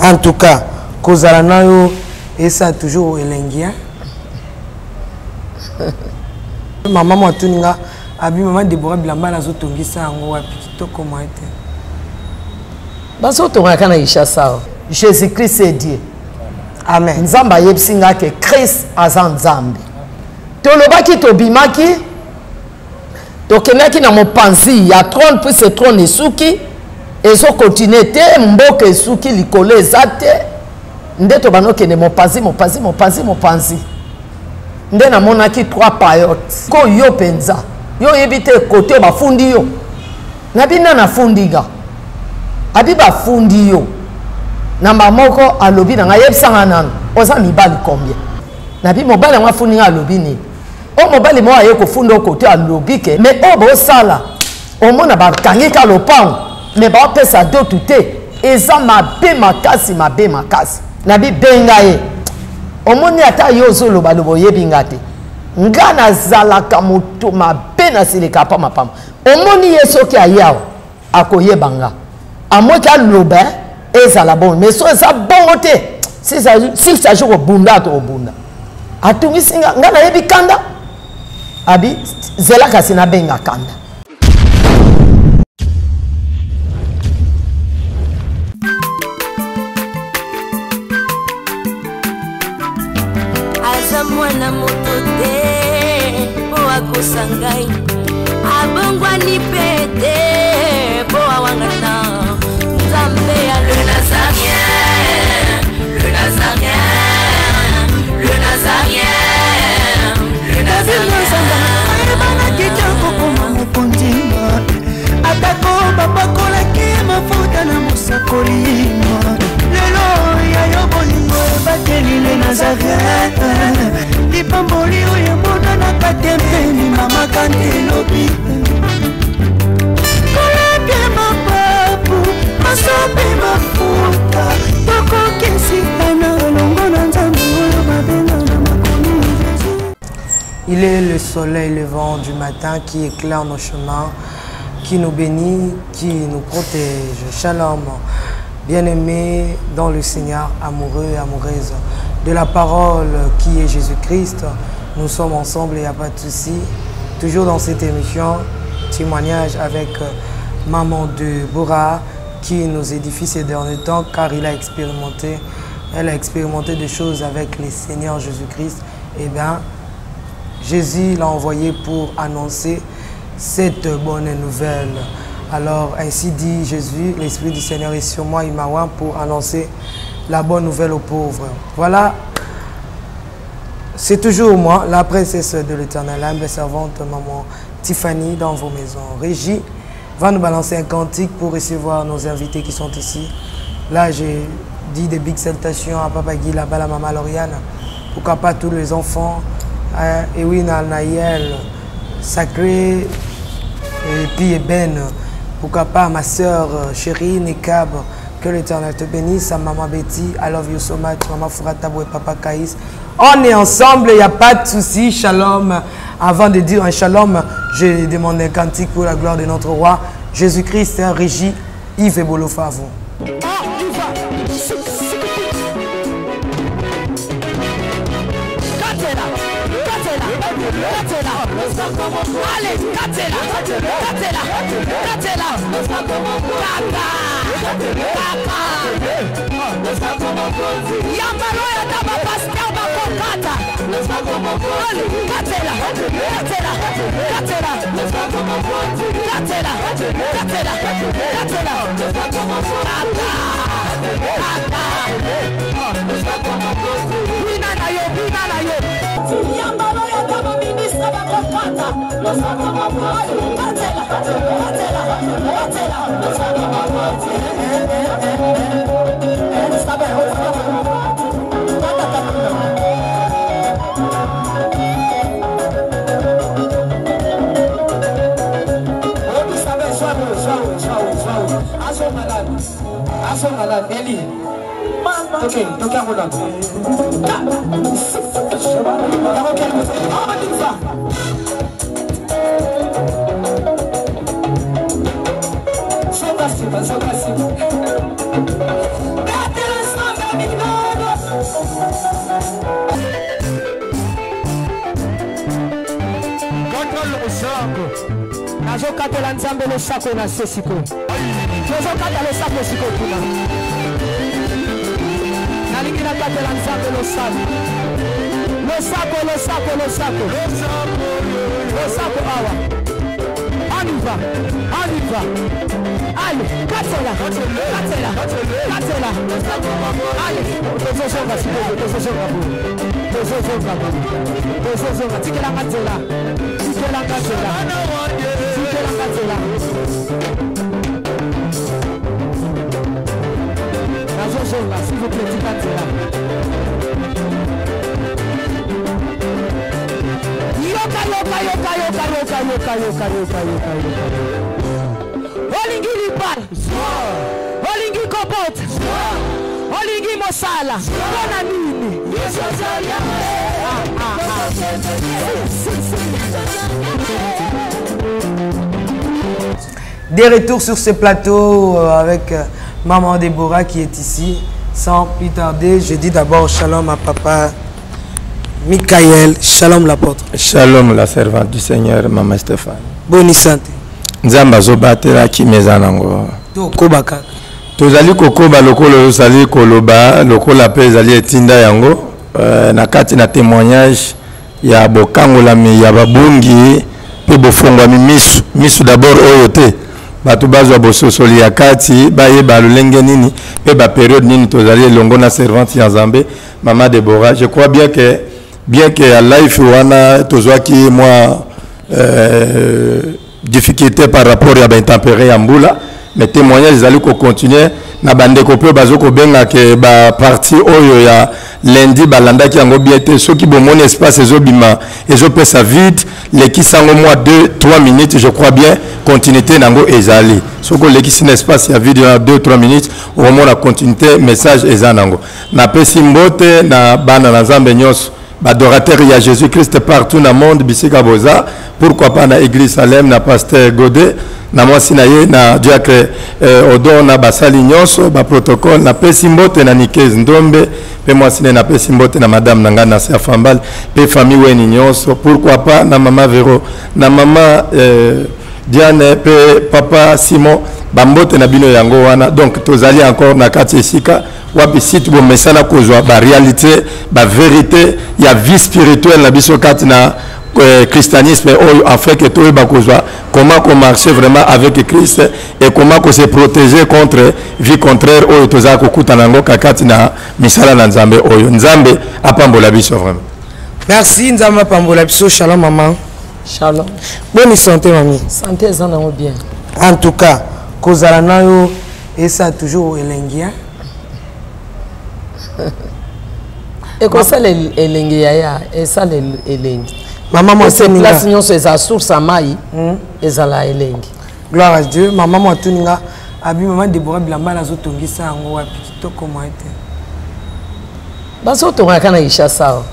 En tout cas, Kozalanayo, et ça toujours elengien. Maman m'a tenu là, abi maman Deborah Bilamba na zotongi ça ngo wapi to comment était. Baso tonga kana ishasa. Jésus-Christ est Dieu. Amen. Nzamba yebsinga ke Christ azan nzambe. Tolobaki tobimaki tokendaki na mopanzi ya trône puis ce trône esuki ezo continuer te mboka esuki likolo ezate nde to banokende mopanzi nde namonaki 3 payotes ko yo penza yo yebite côté bafundi yo nabina nafundinga abi bafundi yo namba moko alobi na ngayebisanga nanu oza mibali combien nabi mobali nga fundinga alobi ni o mobali mo aye ko funda côté alobi ke mais o bo sala o mona ba kangika lopango mais ba pesa d'autres te eza mabe makasi nabi benga ye omoni ata yo zolo balobo yebinga te ngana zalaka moto mabe na silika pa mapama omoni yeso ki ayawa akoyebanga amoki aloba ezala bon mais so eza bongo te si ça joue au bunda to bunda atungisinga ngana yebi kanda abi zela kasi na benga kanda. Mwana moto te po akosangai abongwa ni pete po awangata nzambe ya le nazarien bana kitoko koma mopondima atako bapakolaki mafuta na mosakolima lelo ya yo bolingo bateli le nazarien lipamboli oyo monanaka te mpeni mama kantelobi koleke mapapu masope mafuta tokokesikana elongo na nzambe oyo babenga na makomi Jésus. Il est le soleil levant du matin qui éclaire nos chemins, qui nous bénit, qui nous protège. Shalom, bien-aimés dans le Seigneur, amoureux et amoureuses de la parole qui est Jésus-Christ. Nous sommes ensemble, il n'y a pas de souci. Toujours dans cette émission, témoignage avec Maman de Bora qui nous édifie ces derniers temps car elle a expérimenté des choses avec le Seigneur Jésus-Christ. Eh bien, Jésus l'a envoyé pour annoncer cette bonne nouvelle. Alors, ainsi dit Jésus, l'Esprit du Seigneur est sur moi, il m'a oint pour annoncer la bonne nouvelle aux pauvres. Voilà, c'est toujours moi, la princesse de l'Éternel, l'humble servante, Maman Tiffany, dans vos maisons. Régie va nous balancer un cantique pour recevoir nos invités qui sont ici. Là, j'ai dit des big salutations à Papa Guy, là-bas, la Maman Lauriane, pourquoi pas tous les enfants, Ewin Al-Naïel, Sacré, et puis Eben, pourquoi pas ma soeur chérie Nekab, que l'Éternel te bénisse, à Maman Betty, I love you so much, Maman Fouratabou et Papa Kaïs. On est ensemble, il n'y a pas de souci, shalom. Avant de dire un shalom, je demande un cantique pour la gloire de notre roi, Jésus-Christ, Régie, Yves et Bolofa à vous. Allez, Katela, Yambaloya daba pastel bakokata. That is nazokatela nzambe losako na se sikoyo tozokata losako sikoyo kuna nalingi nakatela nzambe losako awa on y va allez katela allez tozozonga sikoyo tozozonga tikela katela nazozonga s'il vous plaît tikatela yoka olingi libala olingi kobota olingi mosala mpona nini Des retours sur ce plateau avec Maman Déborah qui est ici. Sans plus tarder, je dis d'abord shalom à papa Michael, shalom l'apôtre. Shalom la servante du Seigneur, Maman Stéphane. Bonne santé. Nzamba zobatela kimezanango. Kobaka. Tozali kokoba lokolo zali koloba lokola pe zali etinda yango na kati na témoignage ya bokangola mi ya babungi pe bofongwa misu d'abord oyote batu bazwa bososoli ya kati baye balolenge nini pe ba période nini tozali longo na servante ya Nzambe Maman Déborah. Je crois bien que à life wana tozwaki moi difficulté par rapport à intempéré ya mbula mais témoignage zali ko continuer na bande ko pe bazoko benga ke ba parti oyo ya lundi balanda ki yango biete soki bomoni espace ezobima ezopesa vide leki sango moi 2-3 minutes je crois bien continuité nango ezali soko leki sin espace ya vide ya 2-3 minutes au moment la continuité message ezanango na pesi mbote na bana na Nzambe nyonso badorateur ya Jésus-Christ partout dans le monde bisika boza pourquoi pas na église Salem na pasteur Godet na mwasi na ye na diacre odo na basali nyonso ba protocole na pesi mbote na Nikez Ndombe pe mwasi na pesi mbote na madame na ngana Sia Fambal pe famille weni nyonso pourquoi pas na mama Vero na mama Diane pe papa Simon bambote na bino yango wana donc tozali encore na kati esika wapi site bo mesana kozwa ba réalité ba vérité ya vie spirituelle na biso kati na christianisme afin que tout ba kozwa comment marcher vraiment avec Christ et comment se protéger contre vie contraire oyo tozaka kokuta nango kati na misala na Nzambe oyo Nzambe apambola biso vraiment. Merci Nzambe apambola biso. Shalom maman. Shalom. Bonne santé mamie. Santé ezana bien. En tout cas, kozala nayo et ça toujours elengia. Et comme ça elengi ya et ça elengi. Maman moi c'est la sinon c'est sa source à mai et ça la elengi. Gloire à Dieu. Maman moi tuninga abi Maman Déborah bilamba na zotongisa yango wapi kitoko mo ete. Baso tonga kana Ishasa.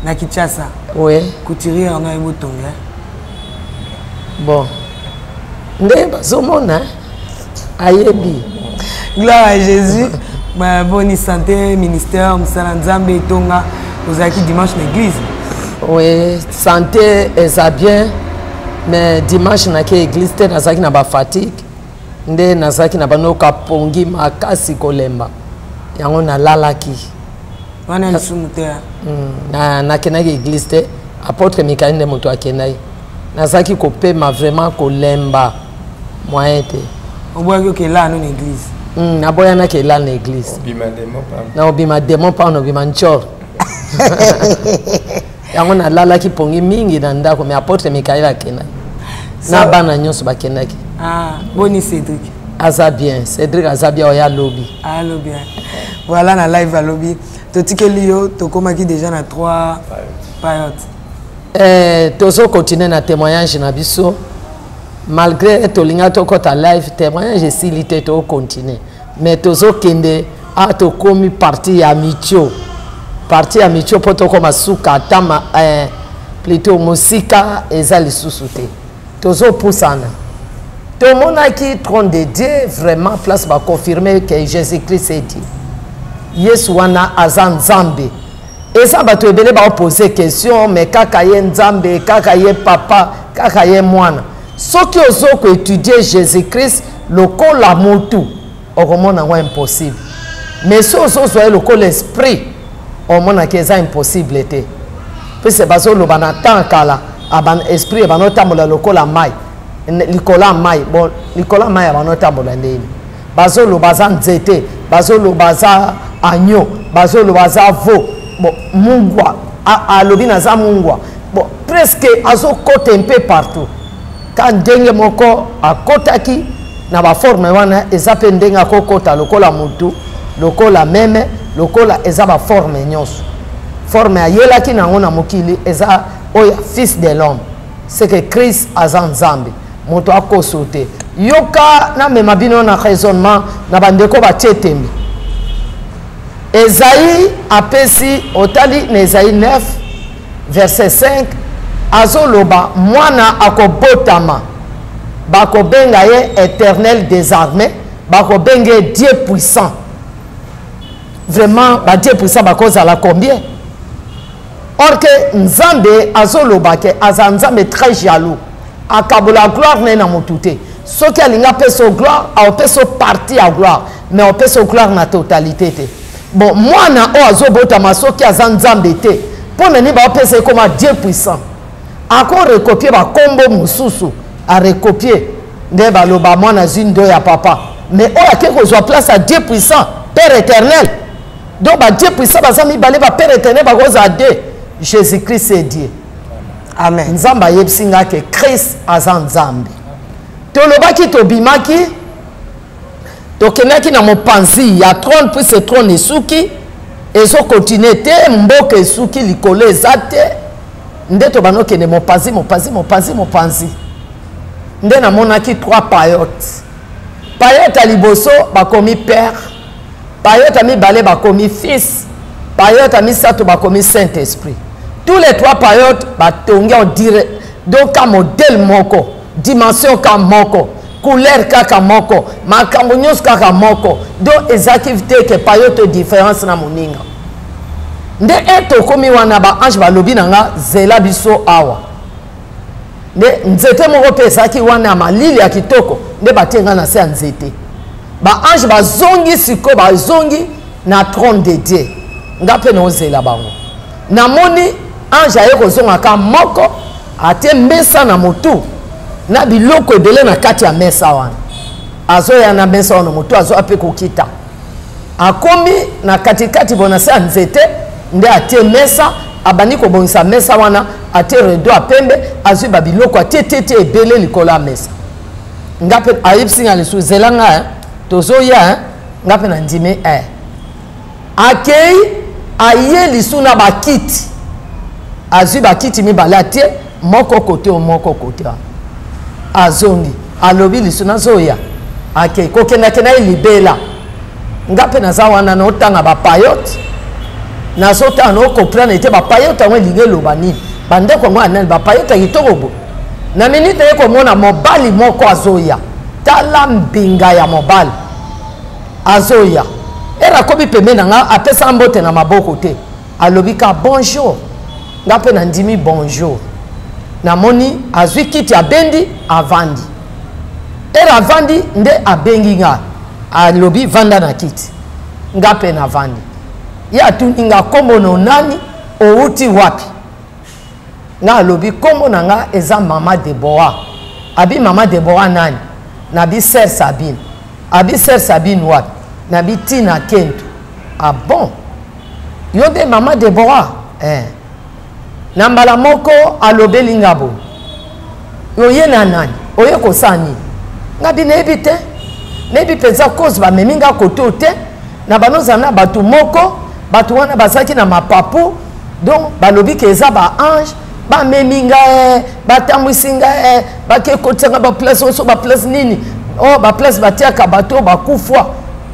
Na Kinshasa. Oui. Couturier en a ebotonga. Bon. Nde baso mona ayebi. Gloire à Jésus. Bonne santé, ministère, Msala Nzambe Tonga, aux acquis dimanche l'église. Oui, santé et ça bien, mais dimanche na ke église te nazaki na ba fatigue, nde nazaki na bano kapongi makasi kolemba. Yango na lalaki. Wana nsumutea. Na kenaki église te, apôtre Michael nde moto akenai. Nazaki kopema vraiment kolemba moyen te. Oboya ke là non église. Naboya na ke là na église. Na obima démon pa no obima nchor. Yango na lala ki pongi mingi na ndako mais apôtre Michael akenai. Na bana nyonso bakenaki. Ah, boni Cédric. Aza bien, Cédric aza bien oya lobby. Ah lobby. Voilà na live à lobby. Totikeli yo tokomaki déjà na 3 périodes. Tozo continuer na témoignage na biso. Malgré tolinga tokota live témoignage silité to continuer. Mais tozo kende a to komi parti ya micho. Parti ya micho poto koma suka tama plutôt musika ezali susute. Tozo poussana. Tout le monde qui trône de Dieu vraiment place va confirmer que Jésus-Christ est dit. Yesu wana azan Nzambe. Et ça va te poser question mais kaka ye Nzambe, kaka ye papa, kaka ye mwana. Ce qui ont étudié Jésus-Christ, le corps la motu, au monde est impossible. Mais si vous avez le corps l'esprit, au monde est impossible. Puis c'est parce que le temps kala, aban esprit est banotambola le corps la maille, Nicolas maille, bon Nicolas maille banotambola ndeni. Bazo le bazan zete, bazo le bazan agneau, bazo le bazan veau, bon mungwa, a lobina za mungwa, bon presque azo côté un peu partout. Quand ndenge moko a kotaki na ba forme wana ezape ndenge akokota lokola mutu, lokola meme, lokola ezaba forme nyonso. Forme ayelaki nango na mokili eza oya fils de l'homme. C'est que Christ azan Nzambe. Moto akosote. Yoka na mema bino na raisonnement na bandeko ba tietembi. Esaïe apesi otali na Esaïe 9 verset 5 azoloba mwana akobotama bakobenga ye éternel des armées bakobenga Dieu puissant. Vraiment ba Dieu puissant bakozala combien? Or que Nzambe azoloba ke azanzambe très jaloux akabola gloire na motute soki alinga peso gloire a peso partie à gloire mais on peso gloire na totalité te. Bon mwana o azobotama soki azanzambe te pona ni ba pesa comme Dieu puissant ako recopier ba kombo mususu a recopier nde baloba mwana zindo ya papa mais o akeko zo place à Dieu puissant Père éternel. Donc ba Dieu puissant bazami balé ba Père éternel ba goza de Jésus-Christ est Dieu. Amen. Nzamba yebsinga ke Christ azan Nzambe. Tolobaki tobimaki tokenaki na mopanzi ya trône puis ce trône esuki ezo continuer te mboka esuki likolo ezate nde tobanoke ne mopanzi nde na monaki trois payotes. Payote a liboso bakomi père, payote a mibale bakomi fils, payote a misato bakomi Saint-Esprit. Tous les trois payotes batongi on dirait donc un modèle moko, dimension ka moko, couleur ka moko, makambo nyos ka moko. Donc les activités que payote différence na moninga. Nde eto komi wana ba ange ba lobi nanga zela biso awa. Nde nzete moko pesa ki wana malili ya kitoko nde batenga na se nzete. Ba ange ba zongi siko ba zongi na trône de Dieu. Ngape no zela bango. Na moni ange aye kozonga ka moko ate mesa na motu na biloko ebele na kati ya mesa wana azoya na mesa wana motu azo ape kokita akomi na katikati bona se nzete nde ate mesa abani kobongisa mesa wana ate redo apembe azwi ba biloko ate tete ebele likolo ya mesa ngape ayipsinga lesu zelanga tozoya ngape na ndime akei aye lisu na bakiti azwi bakiti mibale atie moko kote o moko kote azongi alobi lisu nazoya akei kokendake na libela ngape naza wana na otanga bapayote nazotanga na okomprendre ete bapayote yango elingi eloba nini bandeko yango anani bapayote ya kitoko bo na minute ye komona mobali moko azoya tala mbinga ya mobali azoya era kobi pembeni na nga apesa mbote na maboko te alobi ka bonjour nga pe na ndimi bonjour namoni azwi kiti abendi avandi era avandi nde abengi nga alobi vanda na kiti nga pe na vandi ya tuni nga kombo no nani outi wapi nga alobi kombo na nga eza mama Deborah abi mama Deborah nani nabi sœur Sabine abi sœur Sabine wapi nabi Tina Kentu ah bon yo de mama Deborah na mbala moko alobeli ngabo oye na nani oye kosani ngabi nebi te nebi penza cause ba meminga koto te na banoza na batu moko batu wana basaki na mapapu donc balobi ke eza ba ange ba meminga batambwisinga bake kotenga ba place so ba place nini oh ba place batiaka bato bakufwa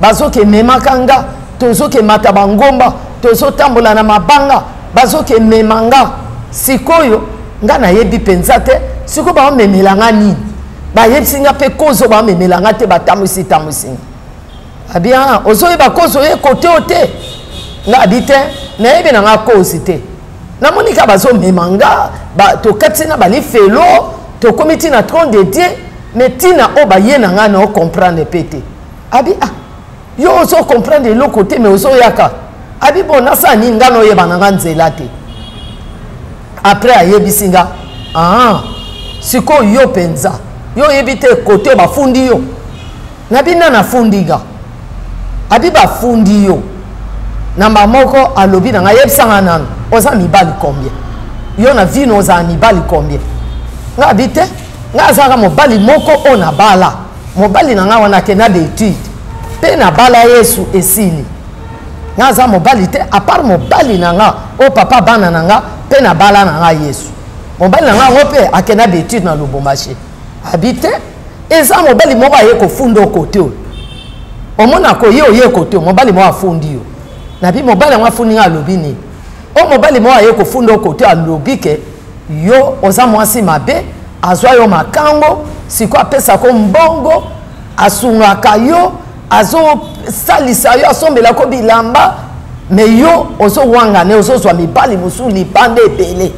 bazoke memakanga tozoke mata bangomba tozotambola na mabanga bazoke memanga sikoyo nga na yebi penza te siko ba memelanga nini ba yebsinga pe kozo ba memelanga te batamwisi tamwisinga abia ozoye ba kozo ye kote ote nga abite na yebi na nga kozi te na monika bazo memanga ba to katina bali felo to komiti na trône de Dieu mais tina oba yena nga na comprendre pété abi ah yo ozo comprendre de l'autre côté mais ozo yaka abi bon nasa ni ngano yeba na nzela te après ayebisinga ah siko yo penza yo yebite côté ba fundi yo nabina na fundiga abi ba fundi yo namba moko alobi na nga yebisanga nanu oza mibali combien yo na vino oza mibali combien nga habite nga azaka mobali moko ona bala mobali na nga wana ke na d'étude pe na bala Yesu esili nga aza mobali te à part mobali na nga o papa bana na nga pe na bala na nga Yesu mobali na nga ngo pe akena d'étude na Lubumbashi habite eza mobali moko aye kofunda kote o omona ko ye kote mobali moko afundi yo na bi mobali ngo afundi nga lobi ni o mobali moko aye kofunda kote alobi ke yo oza mwasi mabe azwa yo makango siko apesa ko mbongo asungaka yo azo salisa yo asombela ko bilamba me yo ozo wangane ozo zwa mibali musu lipande ebele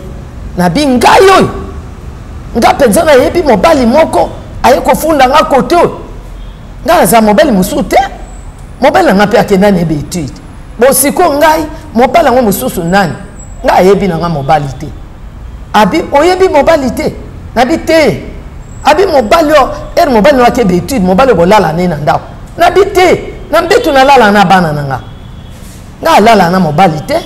na binga yo nga penza na yebi mobali moko aye kofunda nga kote nga za mobali musu te mobali nga pe akenda na betude bo siko ngai mobali ngo mususu nani nga yebi na nga mobali te abi oyebi mobali te nabi te abi mobali o mobali wa ke betude mobali bo lala ne na ndako nabi te na mbetu na lala na bana nanga nga lala na mobali te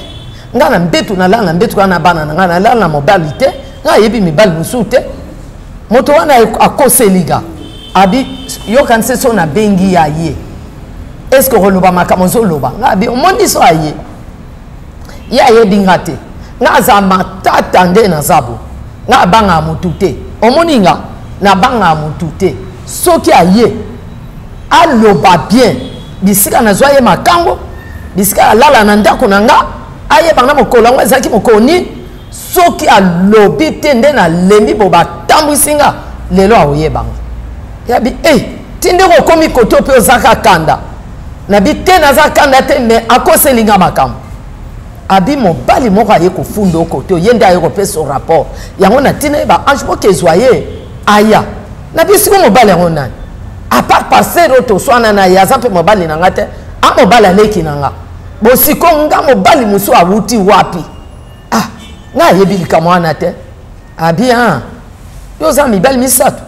nga na mbetu na lala na mbetu na bana nanga na lala na mobali te nga yebi mibali musu te moto wana akoseliga abi yo kanse so na bengi ya ye est-ce que roloba makamozo loba nga abi omondi so aye ya yebi ngate nga za matata nde na zabo nga banga mutu te omoninga na banga mutu te soki aye aloba bien bisika na zwa ye makango bisika alala na ndako na nga aye banga mokolo ngo ezaki mokoni soki alobi te nde na lembi bo batambwisinga lelo aoye banga yabi tinde ko komi koto pe ozaka kanda na bi te na za kanda te me akoselinga makambo abi mobali moko aye kofunda koto yende aye ko pesa rapport yango na tina ba ange moko ezwaye aya na bisiko mobali yango nani à part passer auto swana na yaza pe mobali na ngate a mobali aleki na nga bosiko nga mobali muso awuti wapi ah nga yebilika mwana te abi yoza mibali misatu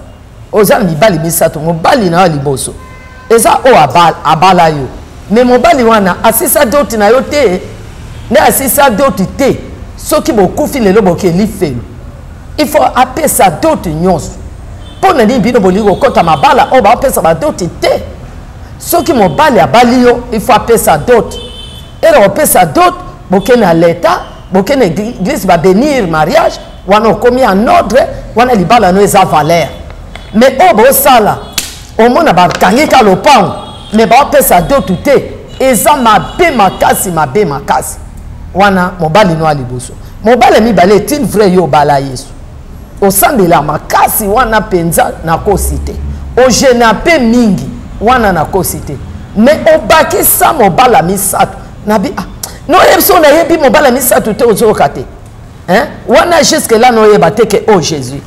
oza mibali misatu mobali na liboso eza o abala yo mais mobali wana asisa doti na yo te ne asisa doti te soki bokufi lelo bokeli felo il faut apesa doti nyonso pona ni bino bolingo kota mabala o ba apesa ba doti te soki mobali abali yo il faut apesa doti ero apesa doti bokene à l'état bokene église ba bénir mariage wana komi en ordre wana libala no eza valeur mais o bo sala o mona ba kangika lopango mais ba apesa doti te eza mabe makasi wana mobali no aliboso mobali mibale tin vrai yo bala Yesu osambela makasi wana penza na kosite o jena pe mingi wana na kosite mais obaki sa mobala misato nabi no yebso na yebi mobala misato te ozoka te wana jusque là no yeba te ke o Jésus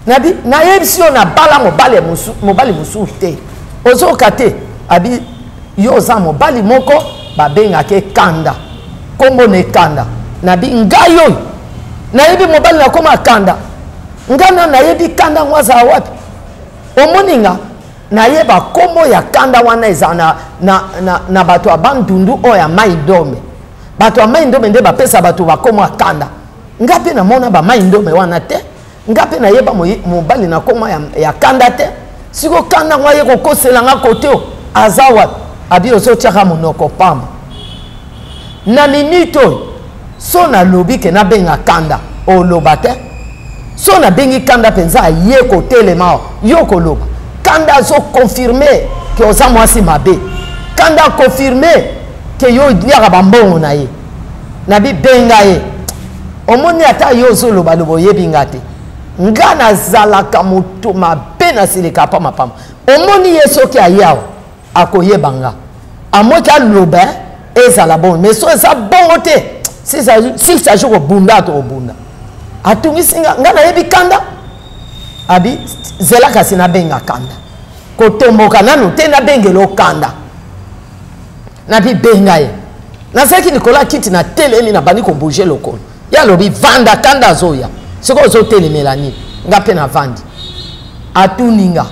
nabi na yebso na bala mobali musu te ozoka te abi yo za mobali moko babenga ke kanda kombo ne kanda nabi ngayo na yebi mobali na koma kanda ngana na yebi kanda ngwaza wapi omoninga na yeba kombo ya kanda wana eza na bato abandundu o ya maindome bato ya maindome nde bapesa bato bakoma kanda ngape na mona ba maindome wana te ngape na yeba mobali na koma ya kanda te siko kanda ngwa ye kokosela nga kote azawa abi ozotiaka monoko pamba na minute so na lobi ke na benga kanda oloba te so na bengi kanda penza ye kotelema yo koloba kanda zo confirmer ke oza mwasi mabe kanda confirmer ke yo liaka bambongo na ye na bi benga ye omoni ata yo zoloba lobo yebi ngate nga nazalaka moto mabe na silika pa mapamba omoni ye soki ayawa akoyebanga amoki aloba ezala bon mais so eza bongo te s'il s'agit kobunda to obunda atungisi nga na yebi kanda abi zela kasi na benga kanda kotomboka nanu te na bengelo kanda na bi benga ye na saki nikola kiti na telemi na bani ko bouger lokolo ya lobi vanda kanda zoya siko zo telemela ni ngape na vandi atuninga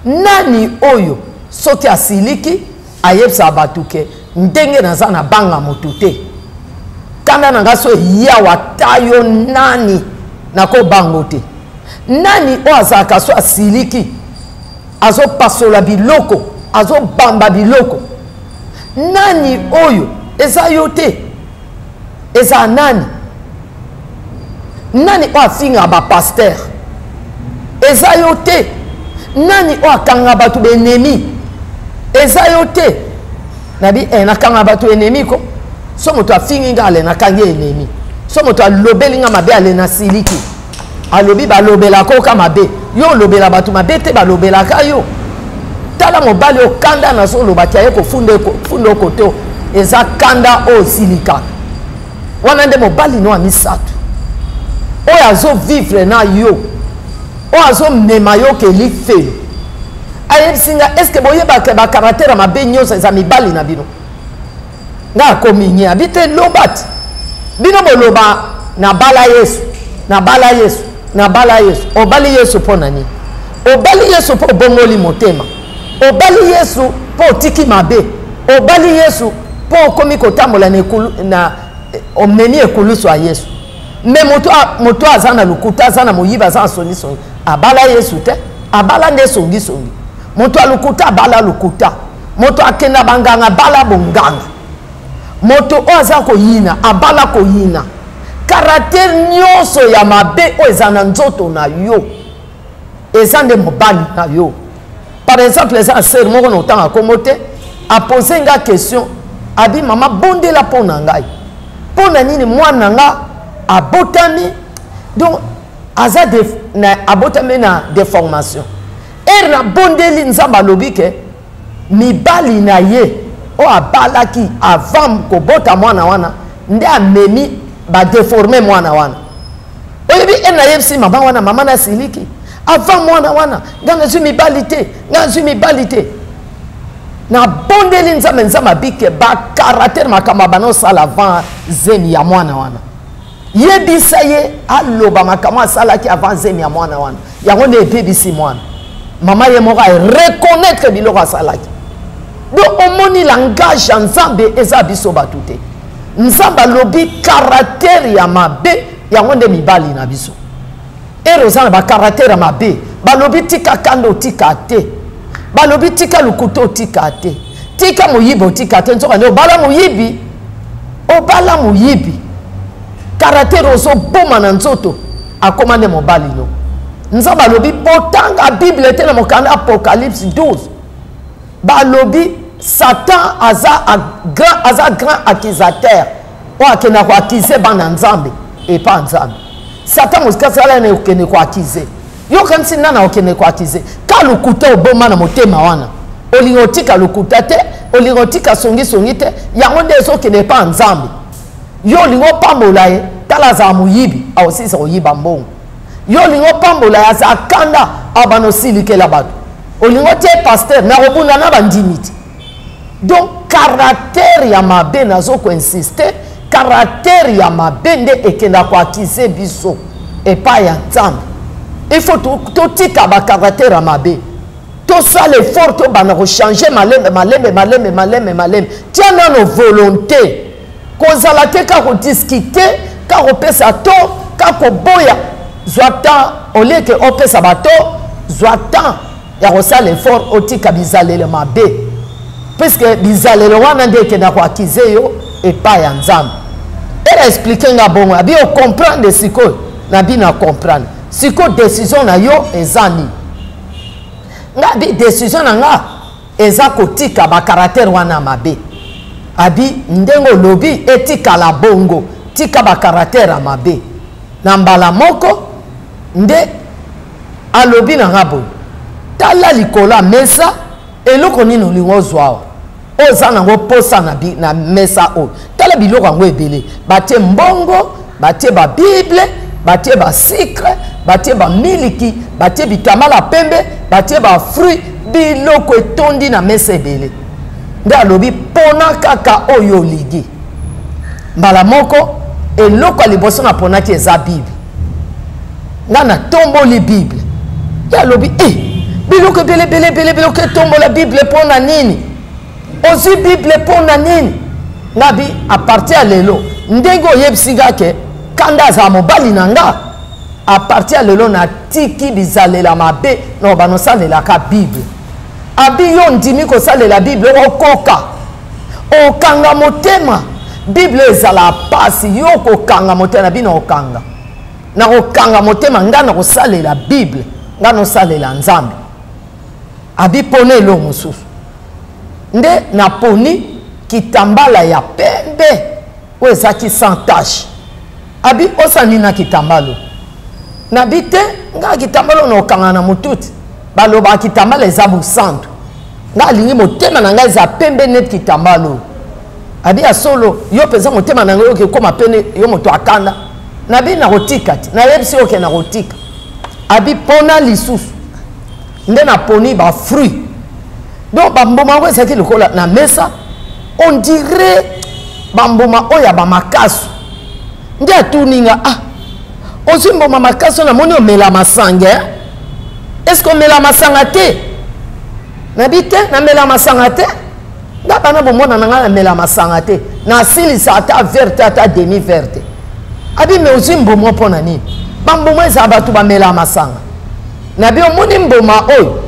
nani oyo soki asiliki ayebisa batuke ndenge naza na banga motute kanda nanga so yawa tayo nani nako bango te nani o azaka so asiliki azo pasola biloko azo bamba biloko nani oyo eza yo te eza nani nani o afinga ba pasteur eza yo te nani o akanga batu benemi eza yo te nabi nakanga batu enemi ko so moto afingi nga ale nakangi enemi so moto alobeli nga mabe ale na siliki alobi balobela ko ka mabe yo lobela batu mabe te balobela ka yo tala mobali okanda na so lobaki aye ko fundo koto eza kanda o silika wana nde mobali no amisatu oyo azo vivre na yo oyo azo mema yo ke lifelo ayebisinga eske boyebaka bakaratere mabe nyonso eza mibali na bino nga akominye abite lobati bino boloba na bala yesu na bala yesu na bala yesu obali yesu mpo na nini obali yesu mpo obongoli motema obali yesu mpo otiki mabe obali yesu mpo okomi kotambola na omemi ekulusu ya yesu me moto aza na lukuta aza na moyiba aza na songisongi abala yesu te abala nde songisongi moto alukuta abala lukuta moto akenda banganga abala bonganga moto o aza koyina abala koyina karatere nyonso ya mabe o eza na nzoto na yo eza nde mobali na yo par exemple eza na sere moko na otanga komo te apose nga question abi mama bondela mpo na ngai mpo na nini mwana nga abotami donc aza abotami na déformation ere na bondeli nzambe alobi ke mibali na ye o abalaki avant kobota mwana wana nde amemi badeforme mwana wana oyebi ere na yebisi mama wana mama na siliki avant mwana wana nga nazwi mibali te nga nazwi mibali te na bondeli nzambe nzambe abike bakaratere makambo banosala avant zemi ya mwana wana yebisa ye aloba makambo asalaki avant zemi ya mwana wana yango nde ebebisi mwana mama ye moko areconnaître biloko asalaki donc omoni langage ya nzambe eza biso bato te nzambe alobi karatere ya mabe yango nde mibali na biso ere oza na bakaratere ya mabe balobi tika kanda otika te balobi tika lukuta otika te tika moyibi otika te nzoka nde obala moyibi karatere ozoboma na nzoto akoma nde mobali no nzambe alobi botanga bible te na mokanda apocalypse 12 balobi satan aza grand accusateur oyo akenda koakize bana nzambe epa nzambe satan mosikasala na okende koakize yo kanisi nana okende koakize ka lukuta oboma na motema wana olingi otika lukuta te olingi otika songisongi te yango nde ezokende epa nzambe yo olingi opambola ye tala azala moyibi aosilisa koyiba mbongo yo olingi opambola ye aza kanda abana osilikela bato olingi otie paster na kobunda na bandimi te donc karatere ya mabe nazo koinsiste karatere ya mabe nde ekenda koakize biso epai ya nzambe il faut totika bakaratere ya mabe tosala effort tobanda kochange malembe tia nano volonté kozala te ka kodiskite ka kopesa to ka koboya zwa temps oleke opesa bato zwa temps ya kosala effort otika bizalelo mabe puisque bizalelo wana nde ekenda koakize yo epai ya nzambe ere explike nga bongo abi okomprendre sikoyo na bino comprendre sikoyo décision na yo eza nini nga bi décision na nga eza kotika bakaratere wana mabe abi ndenge olobi etikala bongo tika bakaratere mabe na mbala moko nde alobi na nga boye tala likolo mesa eloko nini olingi ozwa awa oza nango posa na mesa oyo tala biloko yango ebele batie mbongo batie babible batie ba sucre, batie ba miliki, batie bitambala pembe, batie ba fruit, biloko etondi na mesa ebele. Nde alobi pona kaka oyo ligi. Mbala moko eloko liboso na ponaki eza Bible. Nga na tomboli Bible. Nde alobi biloko bele biloko tombola Bible pona nini? Ozi Bible pona nini? Ngabi a partir ya lelo ndenge oyebisiga ke kanda za mobali na nga a partir ya lelo na tiki bizalela mabe no banosalela ka Bible. Abi yo ndimi ko salela Bible okoka okanga motema Bible ezala pasi yo ko kanga motema bino okanga na okanga motema ngana ko salela Bible ngana salela nzambe. Abi pone lo mususu nde na poni kitambala ya pembe wezaki sans tache. Abi osani na kitambalo na bite nga kitambalo no kanga na mututi baloba kitambala eza busantu nga lingi motema na nga eza pembe net kitambalo. Abi ya solo yo peza motema na nga yo ke koma pene yo moto akanda na bi na rotika ti na yebisi yo ke na rotika. Abi pona lisusu nde na poni ba fruit donc bamboma weza ki lokola na mesa on dirait bamboma oya ba makasu ndi atuninga ozimboma makasu na moni omela masanga est-ce qu'on mela masanga te na bite na mela masanga te na bana bomona na mela masanga te na silisa ata verte ata demi verte. Abi me ozimbomo pona nini bamboma eza batu ba mela masanga na bi omoni mboma oyo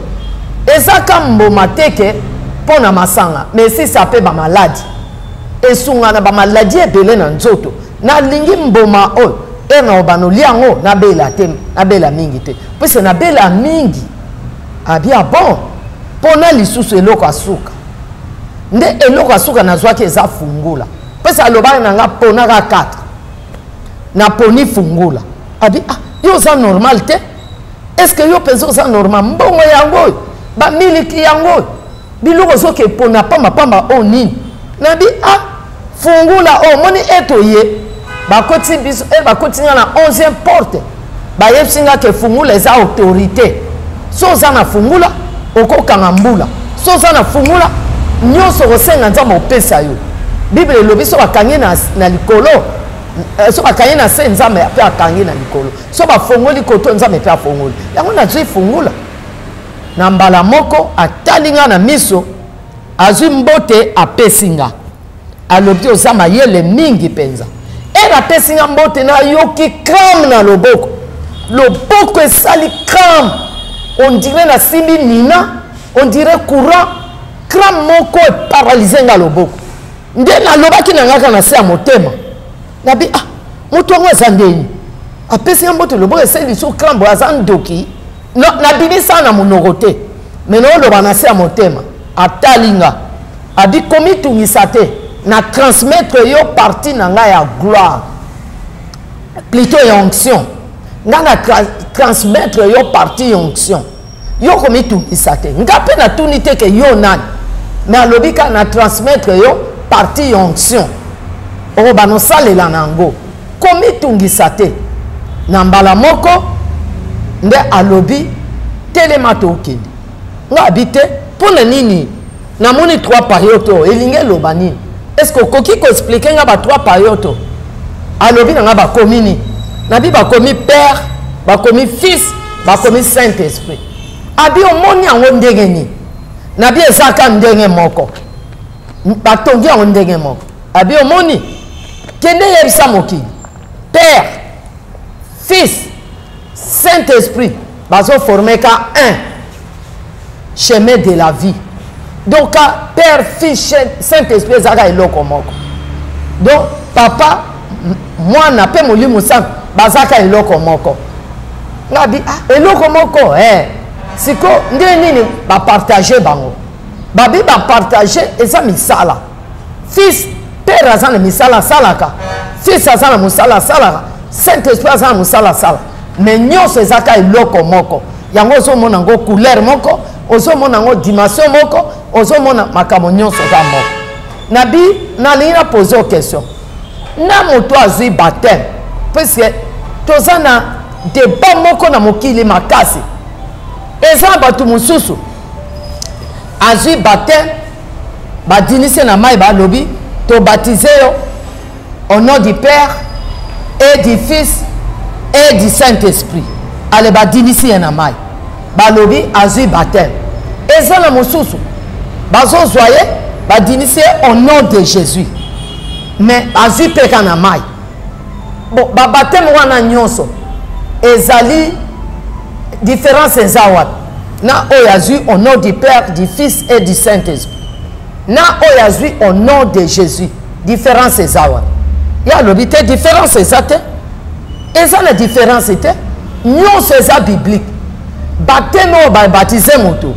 ezaka mboma teke pona masanga mais si ça peut ba maladi esungana ba maladi ebele na nzoto na lingi mboma oyo ena obano liango na bela te na bela mingi te pese na bela mingi abia bon pona lisusu eloko asuka nde eloko asuka na zwaki eza fungula pese alobana na nga pona ka 4 na poni fungula abi yo za normal te est-ce que yo penso za normal mbongo yango ba miliki yango biloko soke pona pamba o nini na bi fungula o moni eto ye bakoti biso bakoti na 11e porte ba yepsinga ke fungula eza autorité so za na fungula okokanga mbula so za na fungula nyoso kosenga nzambe opesa yo Bible elobi so bakangi na likolo so bakangi na se nzambe ape akangi na likolo so bafongoli koto nzambe pe afongoli yango na zwi fungula na mbala moko atalinga na miso azwi mbote apesinga alobi oza mayele mingi penza era apesinga mbote na yoki cram na loboko esali cram on dirait na simbi nina on dirait courant cram moko eparalyse nga loboko nde nalobaki na ngaka na se ya motema nabi moto yango eza ndeni apesinga mbote loboko esali so cram bo aza ndoki nabimisa na monoko te meno oloba na se ya motema atalinga abi komitungisa te na transmettre yo parti na nga ya gloire plutôt ya onction nga na transmettre yo parti ya onction yo komitungisa te nga pe na tuni te ke yo nani mais alobi ka na transmettre yo parti ya onction oyo banosalela nango komitungisa te na mbala moko nde alobi telema tokende nga abi te mpona nini namoni 3 payoto elingi eloba nini est-ce que okoki koexplike nga ba 3 payoto alobi na nga bakomi nini nabi bakomi père bakomi fils bakomi saint esprit abi omoni yango ndenge nini nabi ezaka ndenge moko batongi yango ndenge moko abi omoni kende yebisa mokili père fils Saint-Esprit bazo former ka un chemin de la vie donc père fils Saint-Esprit zaka eloko moko donc papa mwana pe molimo santo bazaka eloko moko ngabi eloko moko siko nde nini ba partager bango babi ba partager eza misala fils père azana misala salaka fils azana musala salaka Saint-Esprit azana musala salaka mais nyonso ezaka eloko moko yango ozomona ngo couleur moko ozomona ngo dimension moko ozomona makambo nyonso ka moko nabi nalingi na poser question na moto azwi baptême puisque toza na débat moko na mokili makasi eza bato mosusu azwi baptême badinise na mai balobi tobatize yo au nom du Père et du Fils et du Saint-Esprit ale badinisi ye na mai balobi azwi baptême eza na mosusu bazozwa ye badinisi ye au nom de Jésus mais azwi peka na mai bon babateme wana nyonso ezali différence eza wapi na oyo azwi au nom du Père du Fils et du Saint-Esprit na oyo azwi au nom de Jésus différence eza wapi ya lobi te différence eza te eza na différence te nyonso eza biblique bateme oyo babatize moto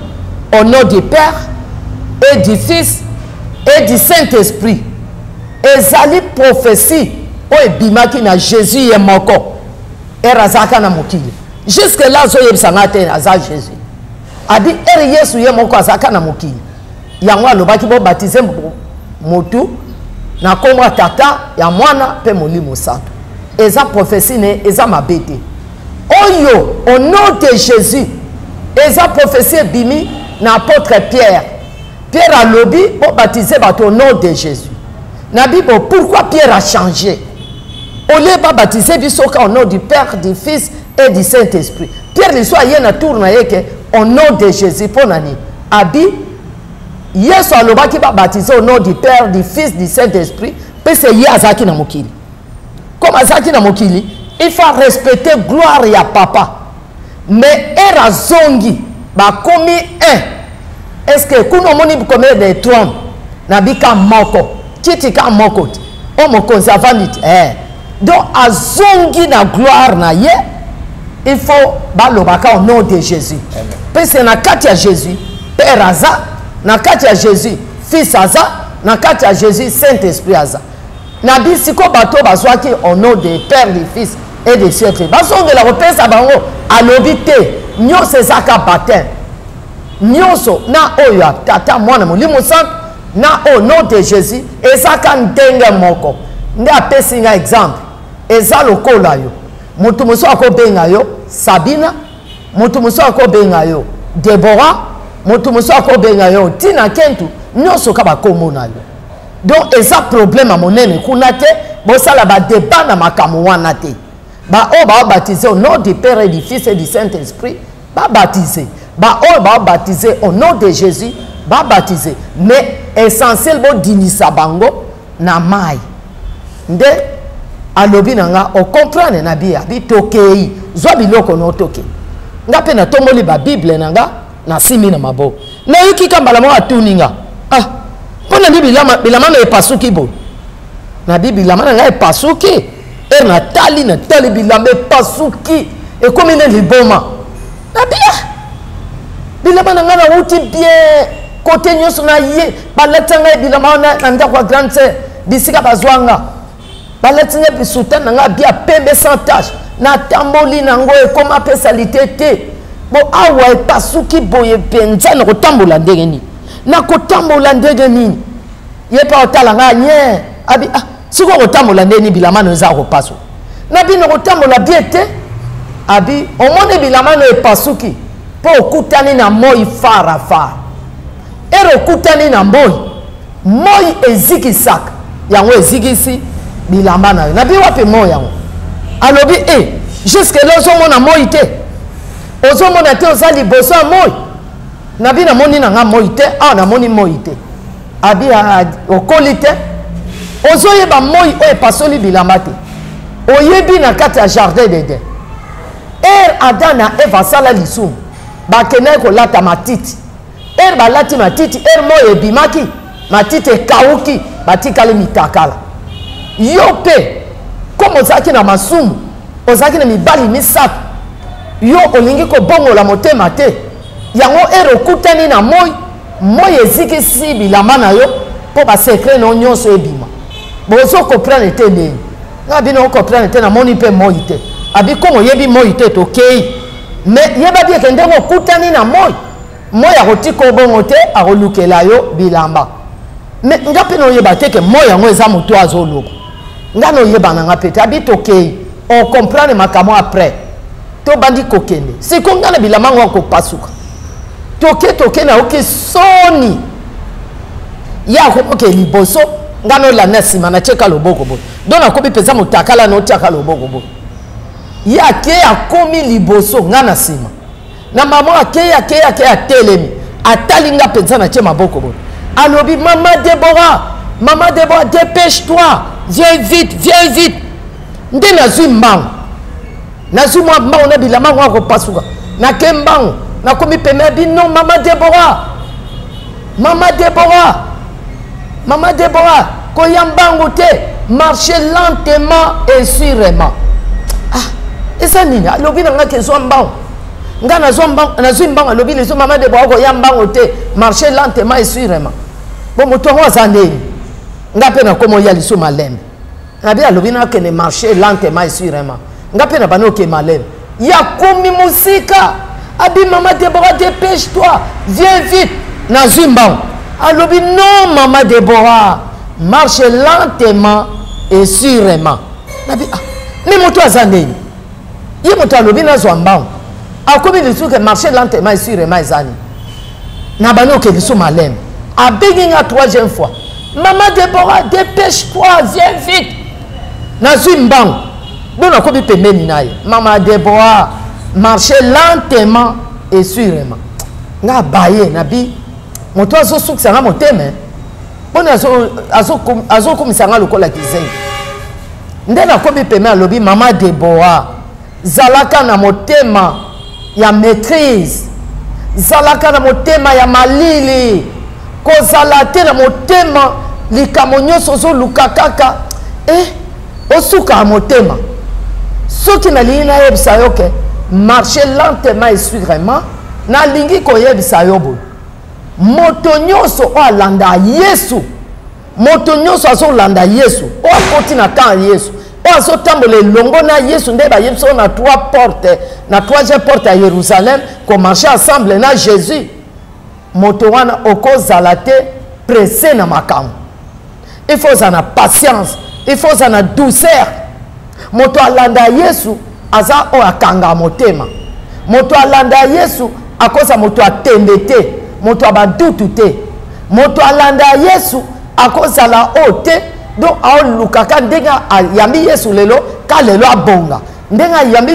au nom du Père et du Fils et du Saint-Esprit ezali prophétie oyo ebimaki na Jésus ye moko ere azalaka na mokili jusque là azoyebisanga te aza Jésus abi ere Yesu ye moko azalaka na mokili yango alobaki bobatize motu na kombo ya tata ya mwana mpe molimo santo eza prophétie ne eza mabe te oyo au nom de Jésus eza prophétie ebimi na apôtre Pierre alobi bobatize bato au nom de Jésus na Bible pourquoi Pierre a changé au lieu de baptiser bisoka au nom du Père, du Fils et du Saint-Esprit. Pierre le soit yé na tour na yeke au nom de Jésus pour nani. Abi Yesu aloba ki ba baptiser au nom du Père, du Fils, du Saint-Esprit, pe se yé azaki na mokili. Comme azaki na mokili, il faut respecter gloire ya papa. Mais era zongi ba komi un. Est-ce que kuno moni combien de trônes na bika moko, titika moko. O mo conservanite donc azongi na gloire na ye il faut balobaka au nom de Jésus parce que na kati ya Jésus Père aza na kati ya Jésus Fils aza na kati ya Jésus Saint-Esprit aza na bisiko bato bazwaki au nom de Père du Fils et de Saint-Esprit bazongela kopesa bango alobi te nyonso ezaka baptême nyonso na oyo ya tata mwana molimo santo na au nom de Jésus ezaka ndenge moko nde apesi nga exemple eza lokola yo mutu mosusu akobenga yo Sabina mutu mosusu akobenga yo Deborah mutu mosusu akobenga yo Tina Kentu nyonso ka bakombo na yo donc eza problème a monene kuna te bosala badeba na makambo wana te baoyo babaptize au nom du Père et du Fils et du Saint-Esprit babaptize baoyo babaptize au nom de Jésus babaptize mais essentiel bodinisa bango na mai nde alobi nanga o comprendre na bia bi tokei zwa biloko no toke nga pe na tomoli ba Bible nanga na simi na mabo na yuki kambala mo atuninga pona ndi bilama na epasuki bo na bilama nanga epasuki na tali bilama epasuki e komi ne liboma na bia bilama nanga na uti bien côté nyonso na ye balatanga bilama na ndako grande sœur bisika bazwanga balatinga bisuta nanga bia pembe sans tache na tamboli nango ekoma pesalité te bo awa epasuki boye penza na kotambola ndenge nini na kotambola ndenge nini ye pa otalanga nye abi siko kotambola ndenge nini bilama no za kopaso na bino kotambola bien te abi omone bilama no epasuki po okutani na moi fara ero okutani na moi ezikisaka yango ezikisi bilamba na yo na bi wapi moi yango alobi jusque là ozomona moi te ozomona te oza liboso ya moi na bi namoni nanga moi te namoni moi te abi okoli te ozoyeba moi oyo epasoli bilamba te oyebi na kati ya jardin d'Eden Adam na Eva asala lisumu bakendaki kolata matiti balati matiti moi ebimaki matiti ekauki batikali mitakala yo pe comme ozalaki na masumu ozalaki na mibali misato yo olingi kobongola motema te yango okutani na moi ezikisi bilamba na yo mpo basekre na nyonso ebima bozo comprendre te ndenge nga bino okomprendre te namoni mpe moi te abi komo oyebi moi te tokei mais yeba bien ke ndenge okutani na moi akotika obongo te akolukela yo bilamba mais nga mpe noyeba te ke moi yango eza moto azoluka nga noyeba nanga mpe te abi tokei on comprend makambo après to bandi kokende c'est qu'on ngana bilama ngoko pasuka toke na oke soni ya ko oke liboso ngano la nasima na cheka loboko bo dona ko bipeza mutakala no chaka loboko bo ya ke akomi liboso ngana sima na mama ke ya telemi atalinga penza na chema boko bo alobi maman Deborah dépêche-toi viens vite nde nazwi mbango nazwi mwa mbango na bilama ngoko pasuka na ke mbango na komi peme bino maman Deborah koya mbango te marcher lentement et sûrement esa nini alobi na nga ke zwa mbango nga nazwi mbango alobi lezo maman Deborah koya mbango te marcher lentement et sûrement bon moto ngo azandeni nga pe na komo ya liso malembe na bi alobi na ke ne marcher lentement et sûrement nga pe na bano ke malembe ya komi musika abi maman Deborah dépêche-toi viens vite nazwi mbango alobi non maman Deborah marche lentement et sûrement nabi mais moto azandeni ye moto alobi nazwa mbango akomi lisuke marche lentement et sûrement ezani na bano ke liso malembe abengi nga troisième fois maman Deborah dépêche-toi viens vite nazwi mbango donc nakomi pembeni na ye maman Deborah marcher lentement et sûrement nga baye nabi moto azosukisa nga motema mpona azokomisa nga lokola kizengi nde nakomi pembeni alobi maman Deborah zalaka na motema ya maîtrise zalaka na motema ya malili kozala te na motema likambo nyonso ozoluka kaka osuka motema soki nalingi nayebisa yo ke marcher lentement et sûrement nalingi koyebisa yo boye moto nyonso oyo alanda Yesu moto nyonso azolanda Yesu oyo akoti na temps ya Yesu oyo azotambola elongo na Yesu nde bayebisa oyo na 3 portes na 3e porte ya Jérusalem komarche ensemble na Jésus moto wana okozala te pressé na makambo il faut ozala na patience il faut ozala na douceur moto alanda Yesu aza oyo akanga motema moto alanda Yesu akoza moto atembe te moto abadutu te moto alanda Yesu akozala oyo te donc aolukaka ndenge ayambi Yesu lelo ka lelo abonga ndenge ayambi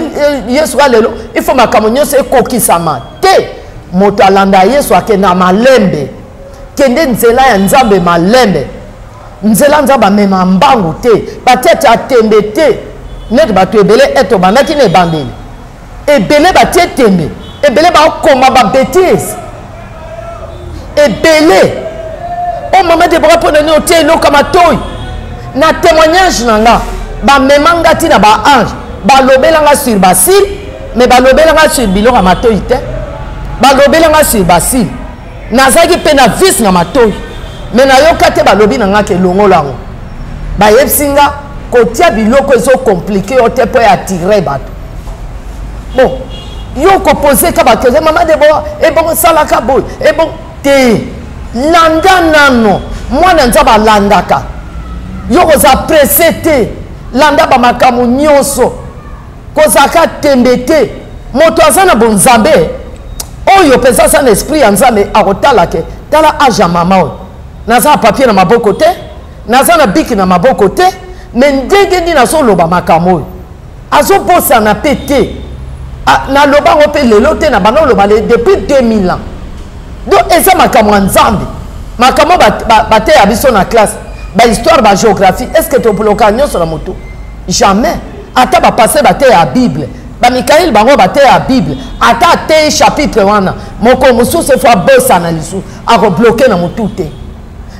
Yesu ka lelo il faut makambo nyonso ekokisama te moto alanda Yesu akenda malembe kende nzela ya Nzambe malembe nzela Nzambe amema mbangu te batete atembe te neti bato ebele eto bandaki na ebandeli ebele batie tembe ebele bakoma babétise ebele o maman Deborah mpona nini otie eloko matoi na témoignage na nga bamema nga ntina baange balobelanga sur basile mais balobelanga sur biloko ya matoi te balobelanga sur basile nazalaki mpe na vise na matoi mais nayoka te balobi na nga ke longola yango bayebisi nga kotia biloko ezokomplike yo te mpo ya atire bato bon yo kopose ka bakeze maman Deborah ebongo salaka boye ebongo te landa nano mwana Nzambe alandaka yo koza presse te landa bamakambo nyonso kozaka tembe te moto aza na bonzambe oyo mpenza aza na esprit ya Nzambe akotala ke tala age ya mama oyo naza na papier na maboko te naza na biki na maboko te me ndenge nini azoloba makambo oyo azobosana mpe te nalobango mpe lelo te na banda oloba depuis 2000 ans donc eza makambo ya Nzambe makambo bate ya biso na classe bahistoire bagéographie est ce que topoloka nyonso na moto jamais ata bapase bate ya Bible bamikaeli bango bate ya Bible ata ate chapitre wana moko mosusu efo abosana lisu akobloke na motu te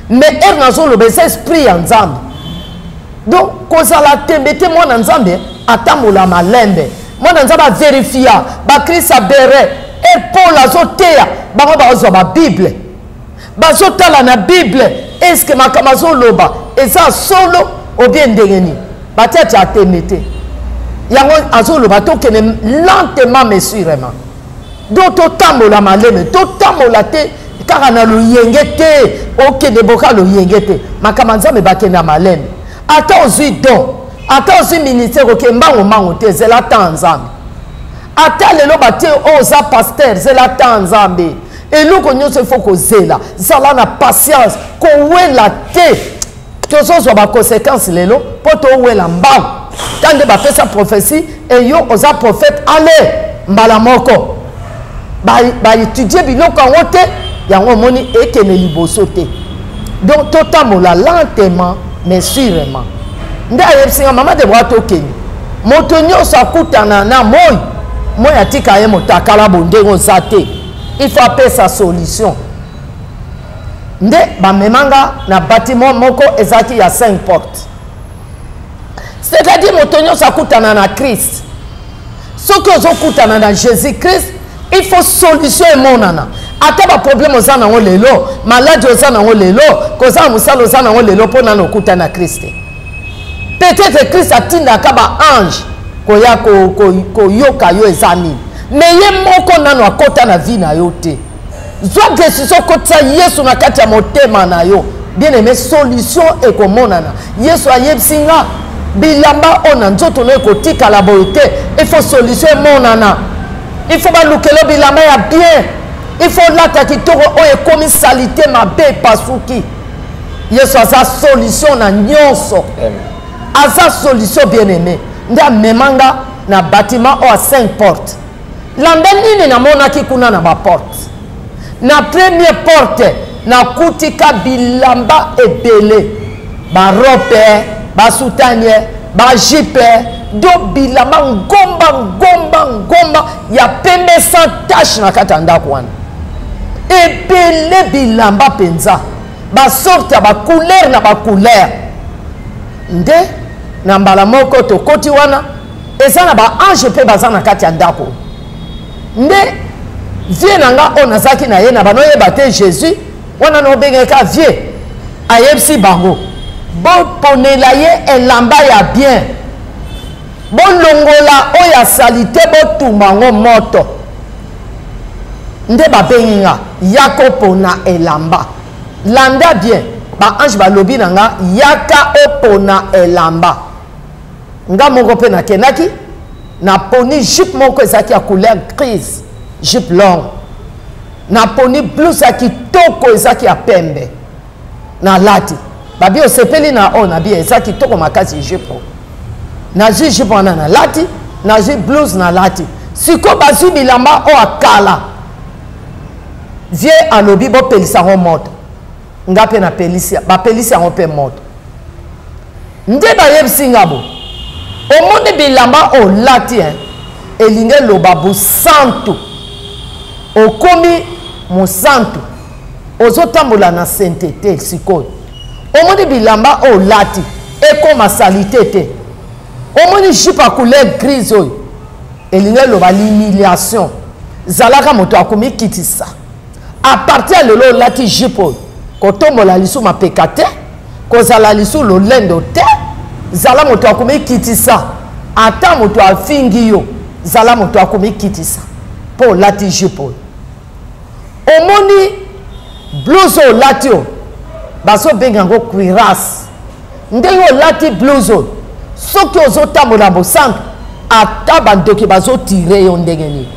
mais ere nazoloba eza esprit ya Nzambe donc kozala tembe te mwana Nzambe atambola malembe mwana Nzambe averifia bakrista bere Paul azoteya bango bazwa babible bazotala na Bible est-ce que makambo azoloba eza solo obie ndenge nini batete atembe te yango azoloba tokende lentement mais sûrement donc totambola maleme totambola te kaka na loyenge te okende boka loyenge te makambo Nzambe bakende na maleme ata ozwi don ata aussi ministère oke mbango te zela ta nzambe ata lelo bate oza pasteur zela ta nzambe eloko nyonso ifo kozela zala na patience kowela te tozozwa baconséquence lelo mpo towela mbango ntange bapesa prophétie eyo oza prophète ale mbala moko baétudie biloko yango te yango omoni ekende liboso te donc totambola lentement mais sûrement nde ayebisinga mama de bwa tokende moto nyonso akutana na moi atika ye moto akala bondenge oza te il faut apesa solution nde bamemanga na bâtiment moko ezalaki ya 5 portes c'est-à-dire moto nyonso akutana na Christ soki ozokutana na Jésus Christ il faut solution emonana ata baproblème oza nango lelo maladi oza nango lelo kozala mosala oza nango lelo mpo nano okutana na Christ peut-être Christ atindaka baange koya koyoka yo eza nini mais ye moko nano akota na vie na yo te zwa décision kotisa yesu na kati ya motema na yo bien aimé solution ekomonana yesu ayebisinga bilamba ona nzoto na ekotikala boye te il faut solution emonana il faut balukelo bilamba ya bien il faut lata kitoko oyo ekomi salite mabe epasuki yesu aza solution na nyonso aza solution bien aimé nde amemanga na bâtiment oyo a 5 portes landa nini namonaki kuna na baporte na première porte nakutika bilamba ebele barope basutanie bajipe do bilamba ngomba ya pembe sans tache na kati ya ndako wana ebele bilamba mpenza basorte ya bacouleur na bacouleur nde na mbala moko tokoti wana eza na baange mpe baza na kati ya ndako nde vie na nga oyo nazalaki na ye na banoyeba te Jésus wana nobengeka vie ayebisi bango boponela ye elamba ya bien bolongola oyo asali te botumba yango moto nde babengi nga yaka opona elamba landa bien baange balobi na nga yaka opona elamba nga moko mpe nakendaki naponi jupe moko ezalaki ya couleur grise jupe longue naponi blouse ya kitoko ezalaki ya pembe nalati babi osepeli na oyo nabi eza kitoko makasi jupe nazwi jupe wana nalati nazwi blouse nalati siko bazwi bilamba oyo akala vie alobi bopelisa yango moto nga mpe bapelisi yango mpe moto nde bayebisi nga bo omoni bilamba oyo lati elingi eloba bosantu okomi mosantu ozotambola na sainteté sikoyo omoni bilamba oyo lati ekoma salite te omoni jupe ya couleur grise oyo elingi eloba l'humiliation zalaka moto akomi kitisa a partir ya lelo olati jupe oyo kotombola lisu mapeka te kozala lisu lolendo te zala moto akomi kitisa ata moto afingi yo zala moto akomi kitisa mpo olati jupe oyo omoni blouse oyo olati oyo bazobenga yango cuirasse ndenge olati blouse oyo soki ozotambola bosantu ata bandoki bazotire yo ndenge nini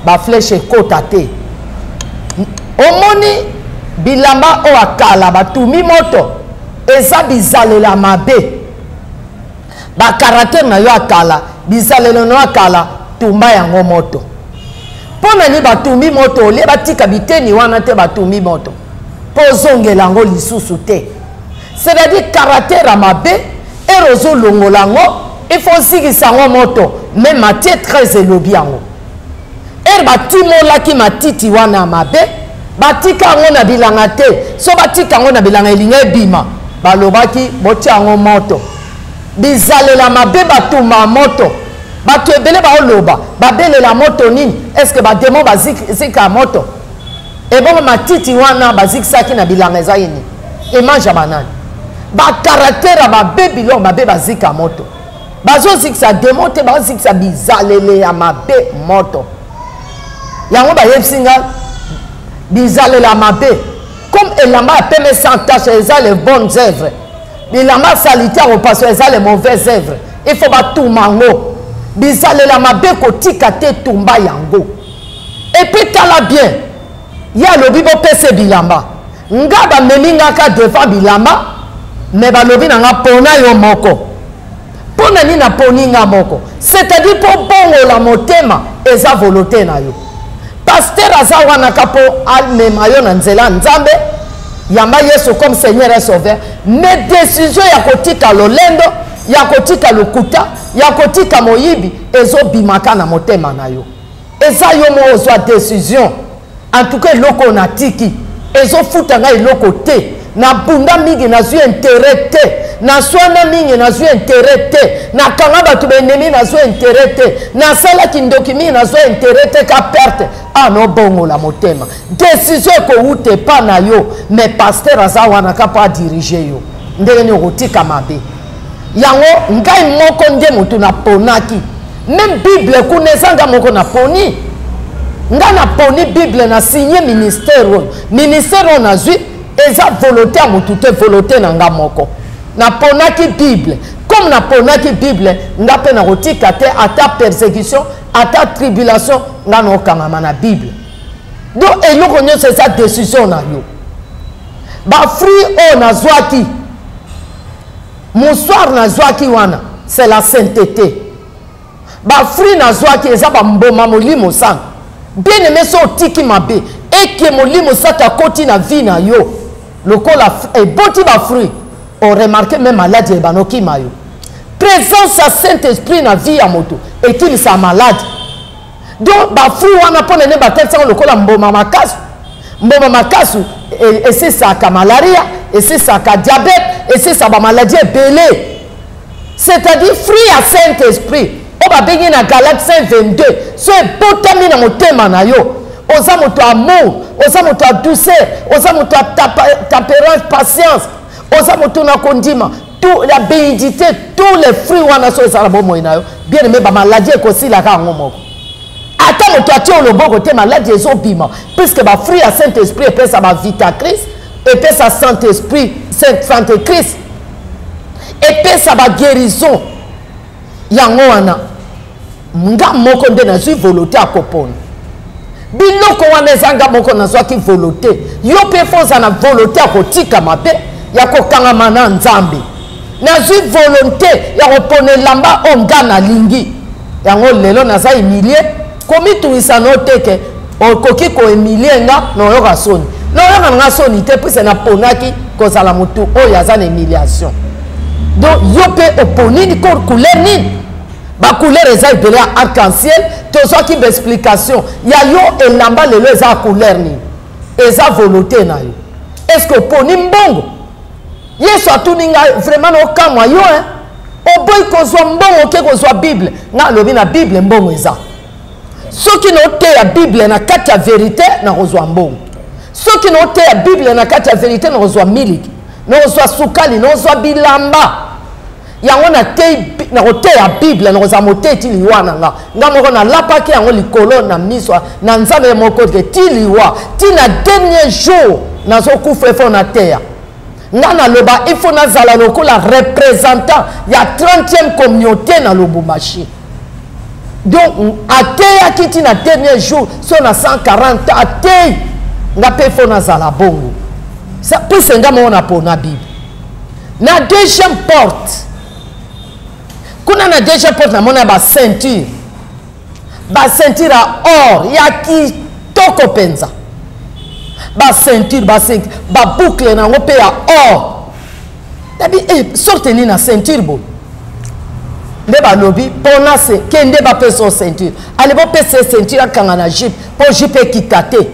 bafleshe ekota te omoni bilamba oyo akala batumi moto eza bizalela mabe bakaratere na yo akala bizalelo na yo akala tumba yango moto mpo nani batumi moto olie batika biteni wana te batumi moto mpo ozongela yango lisusu te c'est-à-dire karatere ya mabe ere ozolongola yango ifo ozikisa yango moto me Matthieu 13 elobi yango ere batimolaki matiti wana ya mabe batika yango na bilanga te so batika yango na bilanga elingi ebima balobaki botia yango moto bizalela mabe batuma moto bato ebele baoloba babelela moto nini eske bademo bazika moto ebongo matiti wana bazikisaki na bilanga eza yini emanja banani bakaratere babe biloko babe bazika moto bazozikisa demo te bazozikisa bizalele ya mabe moto yango bayebisinga bizalela mabe comme elamba ya pembe sans tache eza les bonnes œuvres bilamba salitaire au passé eza les mauvaises œuvres il faut batuma yango bisalela mabe kotika te tumba yango et puis tala bien ya lobi bopesa bilamba nga bamemi ngaka devant bilamba mais balobi nanga pona yo moko pona ni na poni nga moko c'est-à-dire po bongola motema eza volonté na yo pasteur aza wana kapo almema yo na nzela nzambe yamba Yesu comme Seigneur et Sauveur mais décision ya kotika lolendo ya kotika lokuta ya kotika moyibi ezobimaka na motema na yo eza yo mo ozwa décision en tout cas loko na tiki ezofuta ngai loko te na bunda mingi nazwi intérêt te na swana mingi nazwi intérêt te na kanga bato benemi nazwi intérêt te na sala kindoki mingi nazwi intérêt te ka perte no bongo la motema décision ekowute pa na yo mais pasteur aza wana kapa dirige yo ndenge ni okotika mabe yango ngai moko nde moto na ponaki même bible kuna ezanga moko na poni nga na poni bible na signé ministère oyo nazwi eza volonté ya motu te volonté na nga moko na ponaki bible comme na ponaki bible nga mpe na kotika te ata persécution ata tribulation nga na okangama na bible donc eloko nyonso eza décision na yo bafruit oyo nazwaki mosoir nazwaki wana c'est la sainteté bafruit nazwaki eza bamboma molimo sana bien aimé so otiki mabe eke molimo sata koti na vie na yo lokola eboti bafruit oremarke me maladi ebanokima yo présence ya Saint-Esprit na vie ya moto ekimisa maladi donc bafruit wana mpo nene batalisango lokola mboma makasu esisaka malaria esisaka diabète esisa bamaladi ebele c'est-à-dire fruit ya Saint-Esprit oyo babengi na Galate 5:22 so ebotami na motema na yo oza moto amour oza moto ya douceur oza moto ya tempérance patience oza moto na kondima la bénédicité tous les fruits wana so ezala bomoi na yo bien aimé bamaladi ekosilaka yango moko ata moto atie oloboko te maladi ezobima puisque bafruit ya Saint-Esprit epesa bavita Christ epesa Saint Christ epesa baguérison yango wana nga moko nde nazwi volonté ya kopona biloko wana ezanga moko nazwaki volonté yo mpe foza na volonté ya kotika mabe ya kokangama na nzambe nazwi volonté ya kopona elamba oyo nga nalingi yango lelo naza emilie komitungisa no teke okoki koemilie nga naoyoka soni naoyoka nga soni te pwise naponaki kozala motu oyo aza na humiliation donc yo mpe oponini couleur nini bacouleur eza ebele ya arc-en-ciel tozwaki baexplication ya yo elamba lelo eza couleur nini eza volonté na yo est ce que oponi mbongo yesu atuni ngai vraiment naokamwa yo oboyi kozwa mbongo oke kozwa bible nga alobi na bible mbongo eza soki naoteya bible na kati ya verité nakozwa mbongo soki naoteya bible na kati ya verité nakozwa miliki nakozwa sukali nakozwa bilamba yango nakoteya bible nakozwa motei ti liwa na nga moko nalapaki yango likolo na miso na nzambe moko ke ti liwa ti na dernier jour nazokufa efo nateya nga naloba ifo nazala lokola représentant ya 30e communauté na Lubumbashi donc ateyaki ti na dernier jour so na 140 ateyi nga mpe efo nazala bongo puse nga moko napona bible na deuxième porte kuna na deuxième porte namona baceinture ya or ya kitoko mpenza baceinture baboucle nango mpe ya or tabi sorte nini na ceinture boye nde balobi mpona kende bapesa ceinture ale bopesa ceinture akanga na jipe mpo jipe ekita te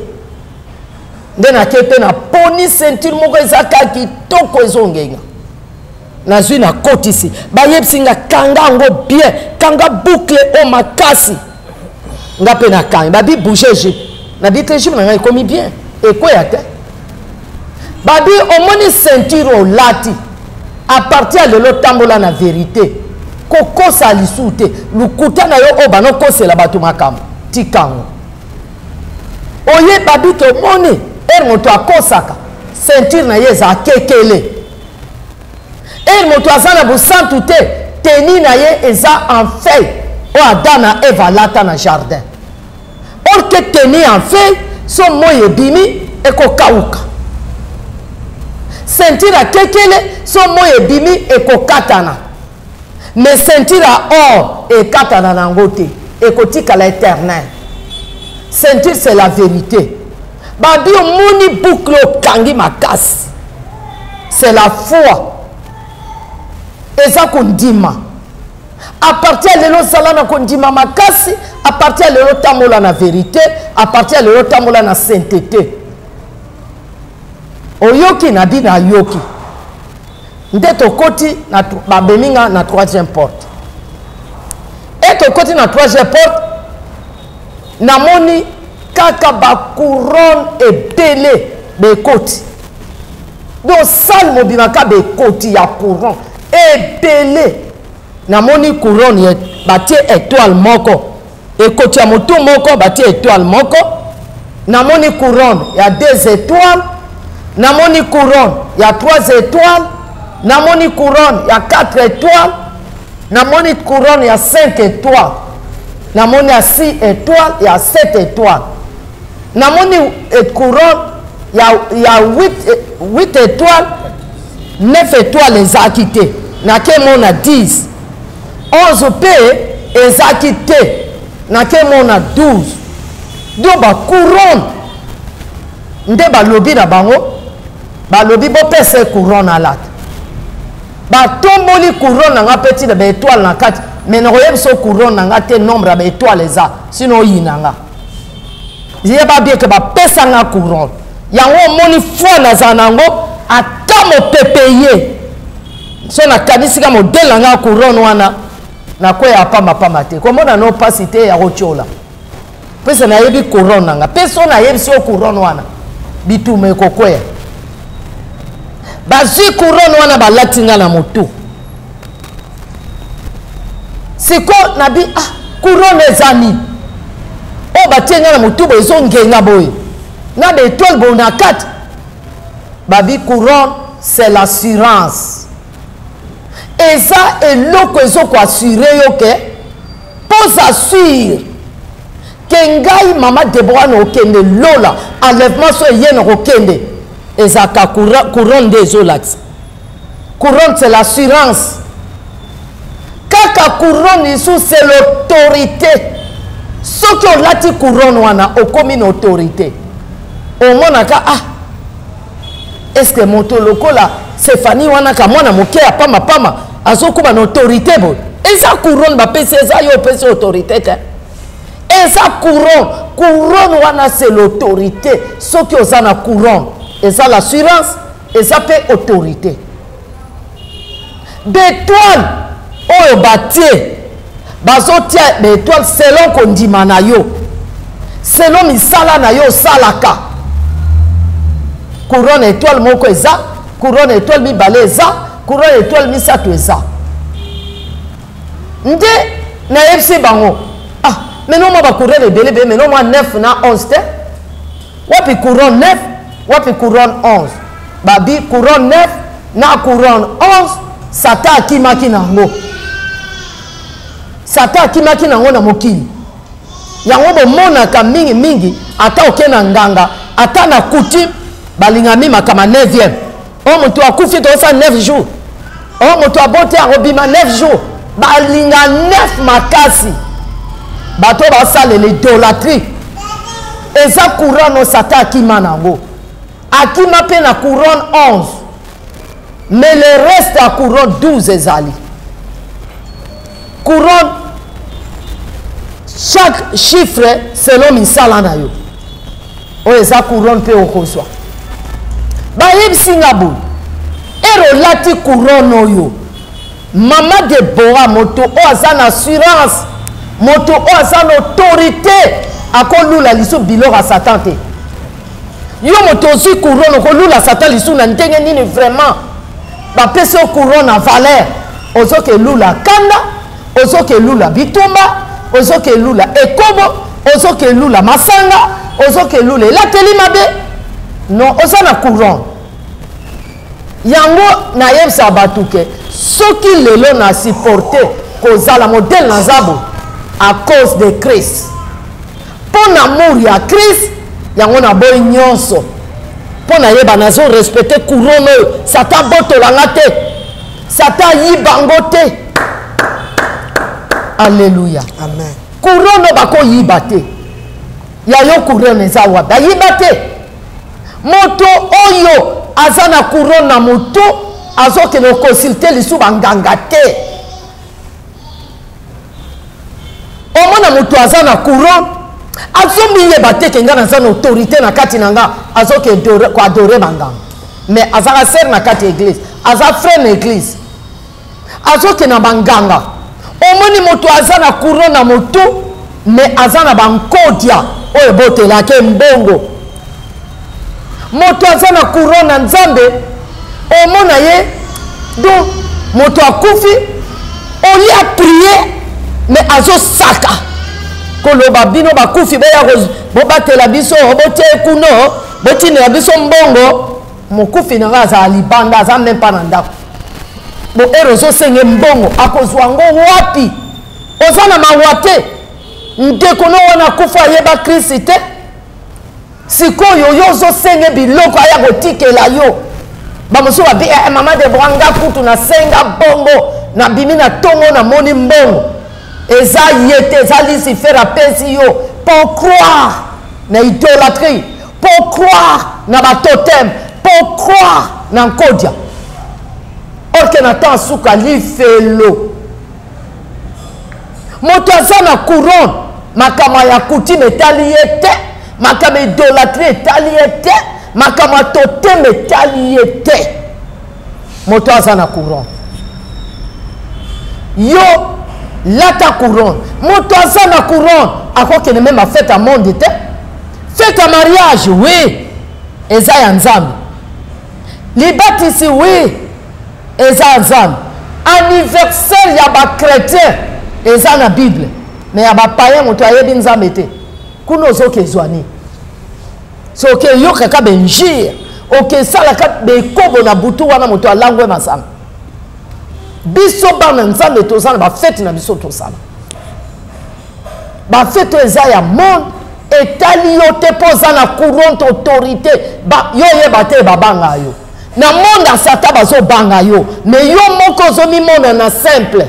nde nake mpe na poni ceinture moko ezaka kitoko ezongenga nazwi na kotisi bayebisi nga kanga yango bien kanga boucle o makasi nga mpe nakangi babi bouge jipe nabi te jipe na ngai ekomi bien ekweya te babi omoni ceinture olati a partir ya lelo tambola na vérité kokosa lisu te lukuta na yo oyo banokosela bato makambo tikango oye babi te omoni ere moto akosaka ceinture na ye eza akekele ere moto aza na bosantu te teni na ye eza en feuille o Adam na Eva lata na jardin. Or que teni en feuille so moi ebimi eko kauka. Sentir à kekele so moi ebimi eko katana. Mais sentir à or et katana nangote eko tika l'éternel. Sentir c'est la vérité. Babi moni boucle kangi makasi. C'est la foi. Et ça qu'on dit ma. À partir de l'eau salana qu'on dit ma makasi, à partir de l'eau tamola na vérité, à partir de l'eau tamola na sainteté. Oyoki na bi na yoki. Ndeto koti na babeminga na troisième porte. Et to koti na troisième porte, na moni kaka ba couronne et belé be koti. Donc sal mobimaka be koti ya couronne et belé. Na moni couronne ye batie étoile moko. Et koti ya moto moko batie étoile moko. Na moni couronne ya 2 étoiles. Na moni couronne ya 3 étoiles. Na moni couronne ya 4 étoiles. Na moni couronne ya 5 étoiles. Na moni ya 6 étoiles, il y a 7 étoiles. Na moni couronne, il y a 8 étoiles, 9 étoiles les acquittés. Na ke mona 10. 11 p les acquittés. Na ke mona 12. Donc ba couronne. Nde ba lobi na bango. Ba lobi bo pese couronne à lat. Ba tomboli couronne na petit de étoile na 4. Mais nous avons ce couronne n'a pas nombre d'étoiles sinon il y a. Je ne sais pas bien que ma personne a couronne. Il y a un moni foi na zanango à tamo pépéye. Si on a kadisi comme modèle na couronne wana na quoi ya pas ma mate. Comment on n'a pas cité ya rochola. Personne n'a yebi couronne na. Personne n'a yebi sur couronne wana. Bitume kokwe. Bazi couronne wana ba latinga na moto. C'est quoi nabi couronne les amis. Oh batenga na mutubo ezongenga boy. Na be étoile bon na 4. Babi couronne c'est l'assurance. Et ça est loko ezoko assurer yo ke pose assure que ngai mama Deborah no kende lola enlèvement so yeno okende ezaka couronne des olax. Couronne c'est l'assurance. Kaka couronne ici c'est l'autorité. Ceux qui ont lati couronne wana au comme une autorité. Au monaka est-ce que mon toloko là c'est Fanny wana ka mwana moke ya pama azoko ba autorité bo. Et ça couronne ba pese ça yo pese autorité te. Et ça couronne wana c'est l'autorité. Ceux qui ont na couronne et ça l'assurance et ça fait autorité. D'étoile oyo batie bazotia l'étoile selon kondima na yo selon misala na yo salaka couronne étoile moko eza couronne étoile mibale eza couronne étoile misato eza nde na yebisi bango mais non moi ba couronne ebele be mais non moi 9 na 11 te wapi couronne 9 wapi couronne 11 babi couronne 9 na couronne 11 sata akimaki nango Satan akimaki nango na mokili. Yango bomonaka mingi ata okena nganga ata na coutume balingami makama 9e. O mutu akufi to sa 9 jours. O mutu abote arobima 9 jours. Balinga 9 makasi. Bato basale l'idolâtrie. Eza couronne Satan akima nango. Akima pe na couronne 11. Mais le reste à couronne 12 ezali. Couronne, chaque chiffre selon misala na yo. O eza couronne pe okozwa. Ba yebsinga bo. Ero lati couronne oyo. Mama Deborah moto o azana assurance, moto o azana autorité akolula liso bilora Satan te. Yo moto aussi couronne akolula Satan liso na ndenge nini vraiment. Ba pese couronne en valeur. Ozoke lula kanda ozoke lula bitumba, ozoke lula ekobo, ozoke lula masanga, ozoke lula lateli mabe. Non, osana couronne. Yango na yebsa batuke. soki lelo na supporté kozala modèle na zabo à cause de Christ pour l'amour ya Christ yango na boy nyonso pour na yeba nazo respecter couronne Satan botolanga te Satan yibango te. Alléluia. Amen. Couronne bako yibate ya yo couronne za wa ba yibate moto oyo azana couronne na moto azoke no consulter lisu banganga te omona moto azana couronne azomi yebate kenga na zana autorité na kati nanga azoke ko adorer banganga mais azaka ser na kati église aza frère na église azoke na banganga omoni moto azana couronne na moto mais azana bankodia oyo botelaka mbongo moto azana couronne na nzambe omona ye donc moto akufi oli a prier mais azosaka koloba bino bakufi beya bobatela biso botie kuno botinela biso mbongo mokufi nanga azala libanda aza même pas na ndako bo ero ozosenge mbongo akozwa yango wapi oza na mawa te ndeko no wana kufa ayeba Kristi te sikoyo yo ozosenge biloko aya kotikela yo bamosusu babi mama de branga kutu na senga bongo na bimi na tongo na moni mbongo eza yete eza Lucifer apesi yo pour croire na idolâtrie pour croire na batotem pour croire na nkodia orke na temps suka lifelo moto aza na couronne makama ya coutume etali ye te makama idolâtrie etali ye te makama totem etali ye te moto aza na couronne yo lata couronne moto aza na couronne akokende même a fête à monde te fête à mariage oui eza ya nzambe libatisi oui eza ya nzambe anniversaire ya bachrétien eza na bible mais ya bapayen moto ayebi nzambe te kuna ozokezwani so okeyokaka benjire okesalaka bekobo na butu wana moto alangwe masanga biso bana nzambe tozala bafete na biso tosala bafete eza ya monde etali yo te mpo oza na courante autorité yo yeba te babanga yo na monde ya satan bazobanga yo mais yo moko ozomimona na simple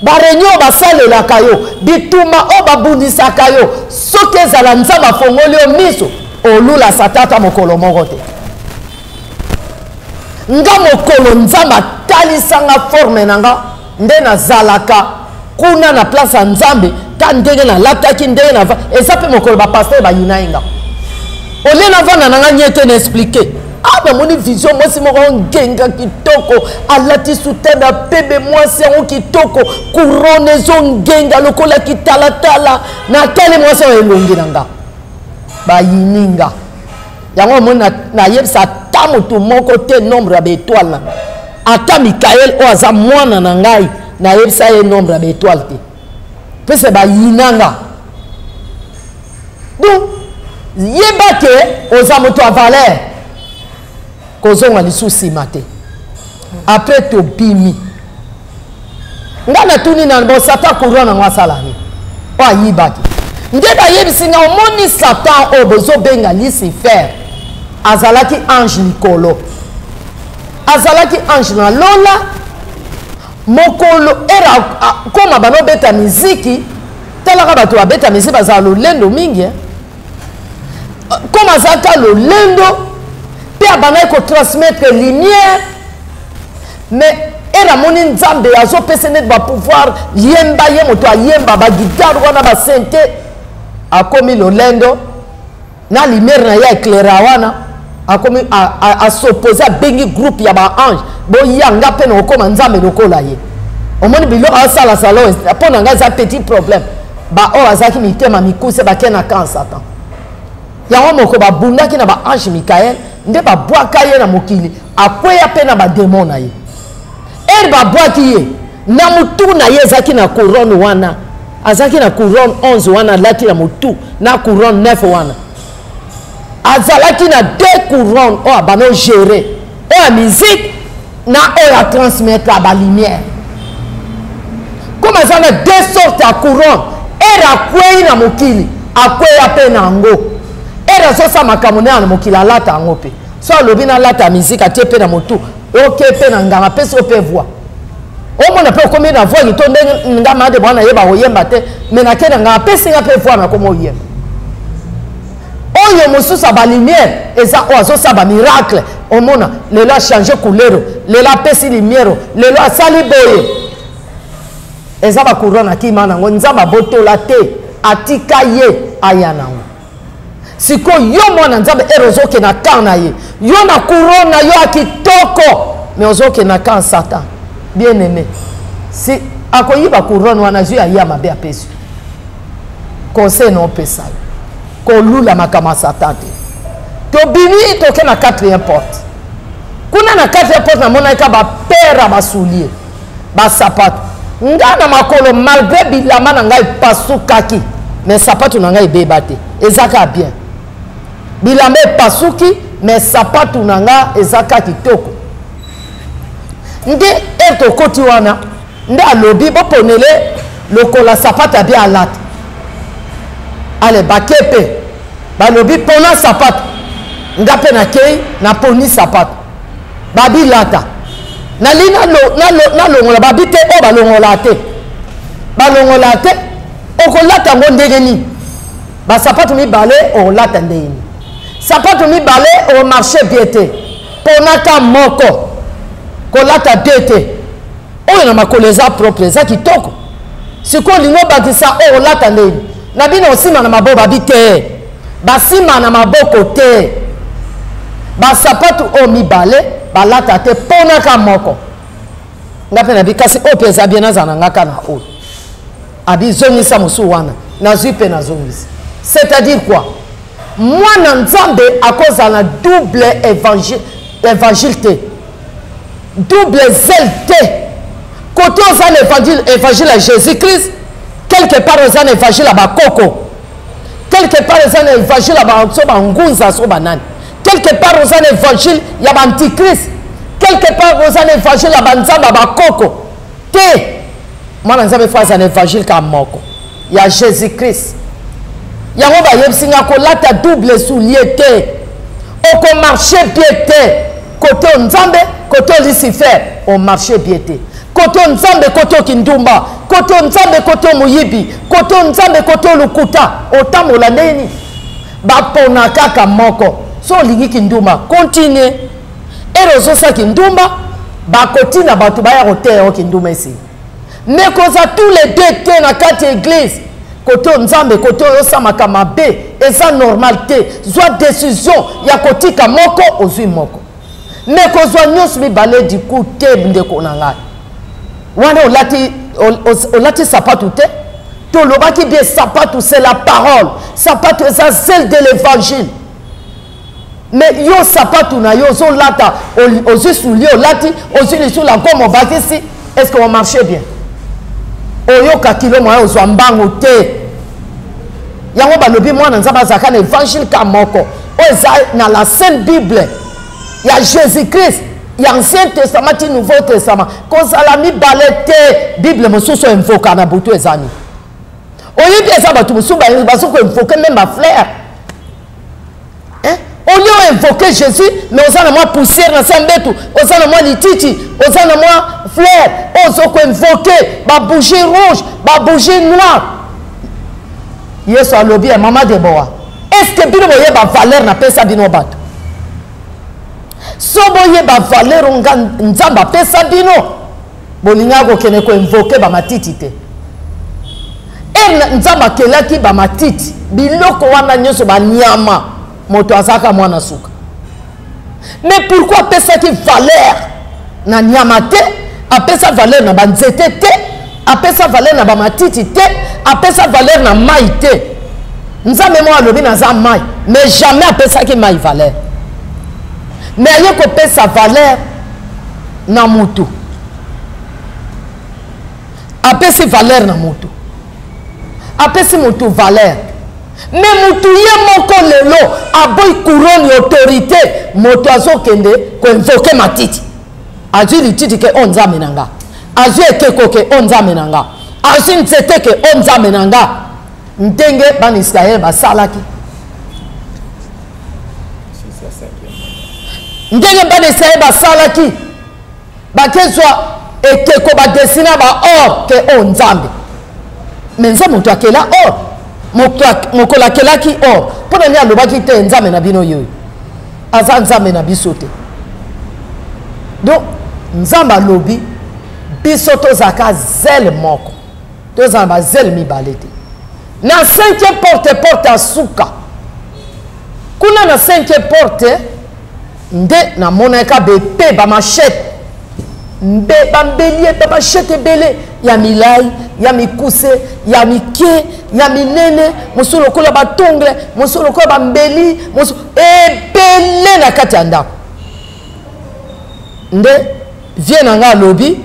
bareunion basalelaka yo bituma oyo babundisaka yo soki ezala nzambe afongoli yo miso olula satan ata mokolo moko te nga mokolo nzambe atalisanga forme nanga nde nazalaka kuna na place ya nzambe ta ndenge nalataki ndenge na eza mpe mokolo bapaster bayinai nga olie navanda nanga nyete na explike bamoni vision mwasi moko ngenga kitoko alati sutana na pembe mwasi yango kitoko couronne ezongenga lokola kitalatala natali mwasi oyo elongi na nga bayininga yango omoni nayebisa ata moto moko te nombre ya baétoile na nga ata Mikael oyo aza mwana na ngai nayebisa ye nombre ya baétoile te mpese bayinanga donc yeba ke oza moto ya valeur kozonga lisusu nsima te après tobimi nga natuni na bo satan couronne nango asala nini oyo ayibaki nde bayebisi nga omoni satan oyo bozobenga Lucifer azalaki ange likolo azalaki ange na lola mokolo era koma banobeta miziki talaka bato babeta miziki bazala lolendo mingi koma azalaka lolendo mpe abandaki kotransmettre lumière mais era moni nzambe azopesa neti bapouvoir yemba ye moto ayemba bagitare wana basente akomi lolendo na lumière na ye éclaira wana akomi asopose abengi groupe ya baange boyanga mpe na okoma nzambe lokola ye omoni biloko asala salon mpo na ngai eza petit problème baoyo azalaki mitema mikuse bake na kan satan yango moko babundaki na baange Mikael nde babwaka ye na mokili akweya mpe na bademon na ye ere babwaki ye na motu na ye ezalaki na couronne wana azalaki na couronne 11 wana alati na motu na couronne 9 wana azalaki na 2 couronne oyo abana ogere oyo ya musique na oyo transmettre la lumière. Comme ça a deux sortes de couronne. Et la kwei na mokili, a kwei a pe na ngo. Et la sosa makamone na mokili a lata ngo pe. So lobi na lata musique a tie pe na motu. Ok pe na ngama pe so pe voix. O mona pe komi na voix ki tonde ngama de bwana yeba oyemba te, mais na kena ngama pe singa pe voix na komo oyemba. Oyo mosusa ba lumière, eza oazo sa ba miracle. O mona le la changer couleur, le la pesi lumière, le la sali boye. Eza ba couronne ki mana ngo nzamba botola te atika ye ayana ngo. Siko yo mwana nzamba erozo ke na kana ye. Yo na couronne yo akitoko, mais ozo ke na kan Satan. Bien aimé. Si akoyi ba couronne wana zu ya mabe apesu. Conseil non pesa. Ko lula makama Satan te. To bini to ke na 4e porte. Kuna na 4e porte na mona ka ba pera ba soulier. Ba sapato. Ngana makolo malgré bilama na ngai pasukaki mais sapato na ngai bebate ezaka bien bilama pasuki mais sapato na nga ezaka kitoko nde eto koti wana nde alobi boponele lokola sapato bien alata ale bakepe balobi pona sapato ngape na kei na poni sapato babilata nali na longola babite o balongola te okolata ngo ndenge nini basapato mibale olata ndenge nini sapato mibale o marché bien te ponaka moko kolata te te oyo na makolo eza propre eza kitoko sikoyo lingo bakisa o olata ndenge nini na bino osima na maboko babi te basima na maboko te basapato o mibale balata te ponaka moko ngape na bikasi opeza bien azana ngaka na o abi zongisa musu wana na zupe na zongisa c'est-à-dire quoi mwana nzambe akoza na double évangile te double zèle te côté aux évangile à Jésus-Christ quelque part aux évangile à bakoko quelque part aux évangile à ba ngunza so banani quelque part aux évangile il y a l'antichrist quelque part aux évangile il y a banzamba bakoko te moi nzambe fois un évangile comme moko il y a Jésus-Christ il y a on va yebsinga ko lata double soulier te oko marché piété côté nzambe côté Lucifer on marché piété côté nzambe côté kindumba côté nzambe côté muyibi côté nzambe côté lukuta otamola ndeni bapona kaka moko so lingi kindumba continue erozo sa kindumba bakotina batu baya koteya kindumba ici mais koza tous les deux te na kati église côté nzambe côté osamaka mabe eza normal te zwa décision ya kotika moko ozwi moko mais kozwa nyonso mibale du coup te ndeko na ngai wana olati sapato te tolobaki bien sapato c'est la parole sapato eza celle de l'évangile mais yo sapato na yo ozolata ozwi soulier olati ozwi lisulu encore mobakisi est-ce qu'on marche bien oyoka kilo moya ozwa mbango te yango balobi mwana nzambe azalaka na évangile ka moko oyo eza na la sainte bible ya Jésus-Christ ya ancien testament ti nouveau testament kozala mibale te bible mosusu invoka na butu ezani oyebi eza bato mosusu bazoko invoke même bafrère au lieu invoquer Jésus mais oza na mwa poussière na se mbetu oza na mwa lititi oza na mwa fleur ozoko invoquer babougie rouge babougie noire yesu alobi ya mama Deboa est-ce que bino boyeba valeur na pesa bino bato so boyeba valeur nga nzambe apesa bino bolinga kokende koinvoke bamatiti te nzambe akelaki bamatiti biloko wana nyonso banyama moto azaka mwana suka mais pourquoi apesaki valeur na nyama te apesa valeur na banzete te apesa valeur na bamatiti te apesa valeur na mai te nzambe mo alobi naza mai mais jamais apesaki mai valeur mais aye kopesa valeur na mutu apesi valeur na mutu apesi mutu valeur mais mutu ye moko lelo aboyi couronne autorité moto azokende koinvoke matiti azwi lititi ke o nzambe na nga azwi ekeko ke o nzambe na nga azwi nzete ke o nzambe na nga ndenge bana Israel basalaki ndenge bana Israel basalaki bakezwa ekeko badesina ba or ke o nzambe menza moto akela or mokola akelaki or mpona nini alobaki te nzambe na bino yoyo aza nzambe na biso te donc nzambe alobi biso tozalaka zele moko tozala bazele mibale te na 5e porte asuka kuna na 5e porte nde namonaka bepe bamashete mbe bambelie bamashete ebele ya milai ya mikuse ya mike ya minene mosusu lokola batongle mosusu lokola bambeli mosusu ebele na kati ya ndako nde vie na nga alobi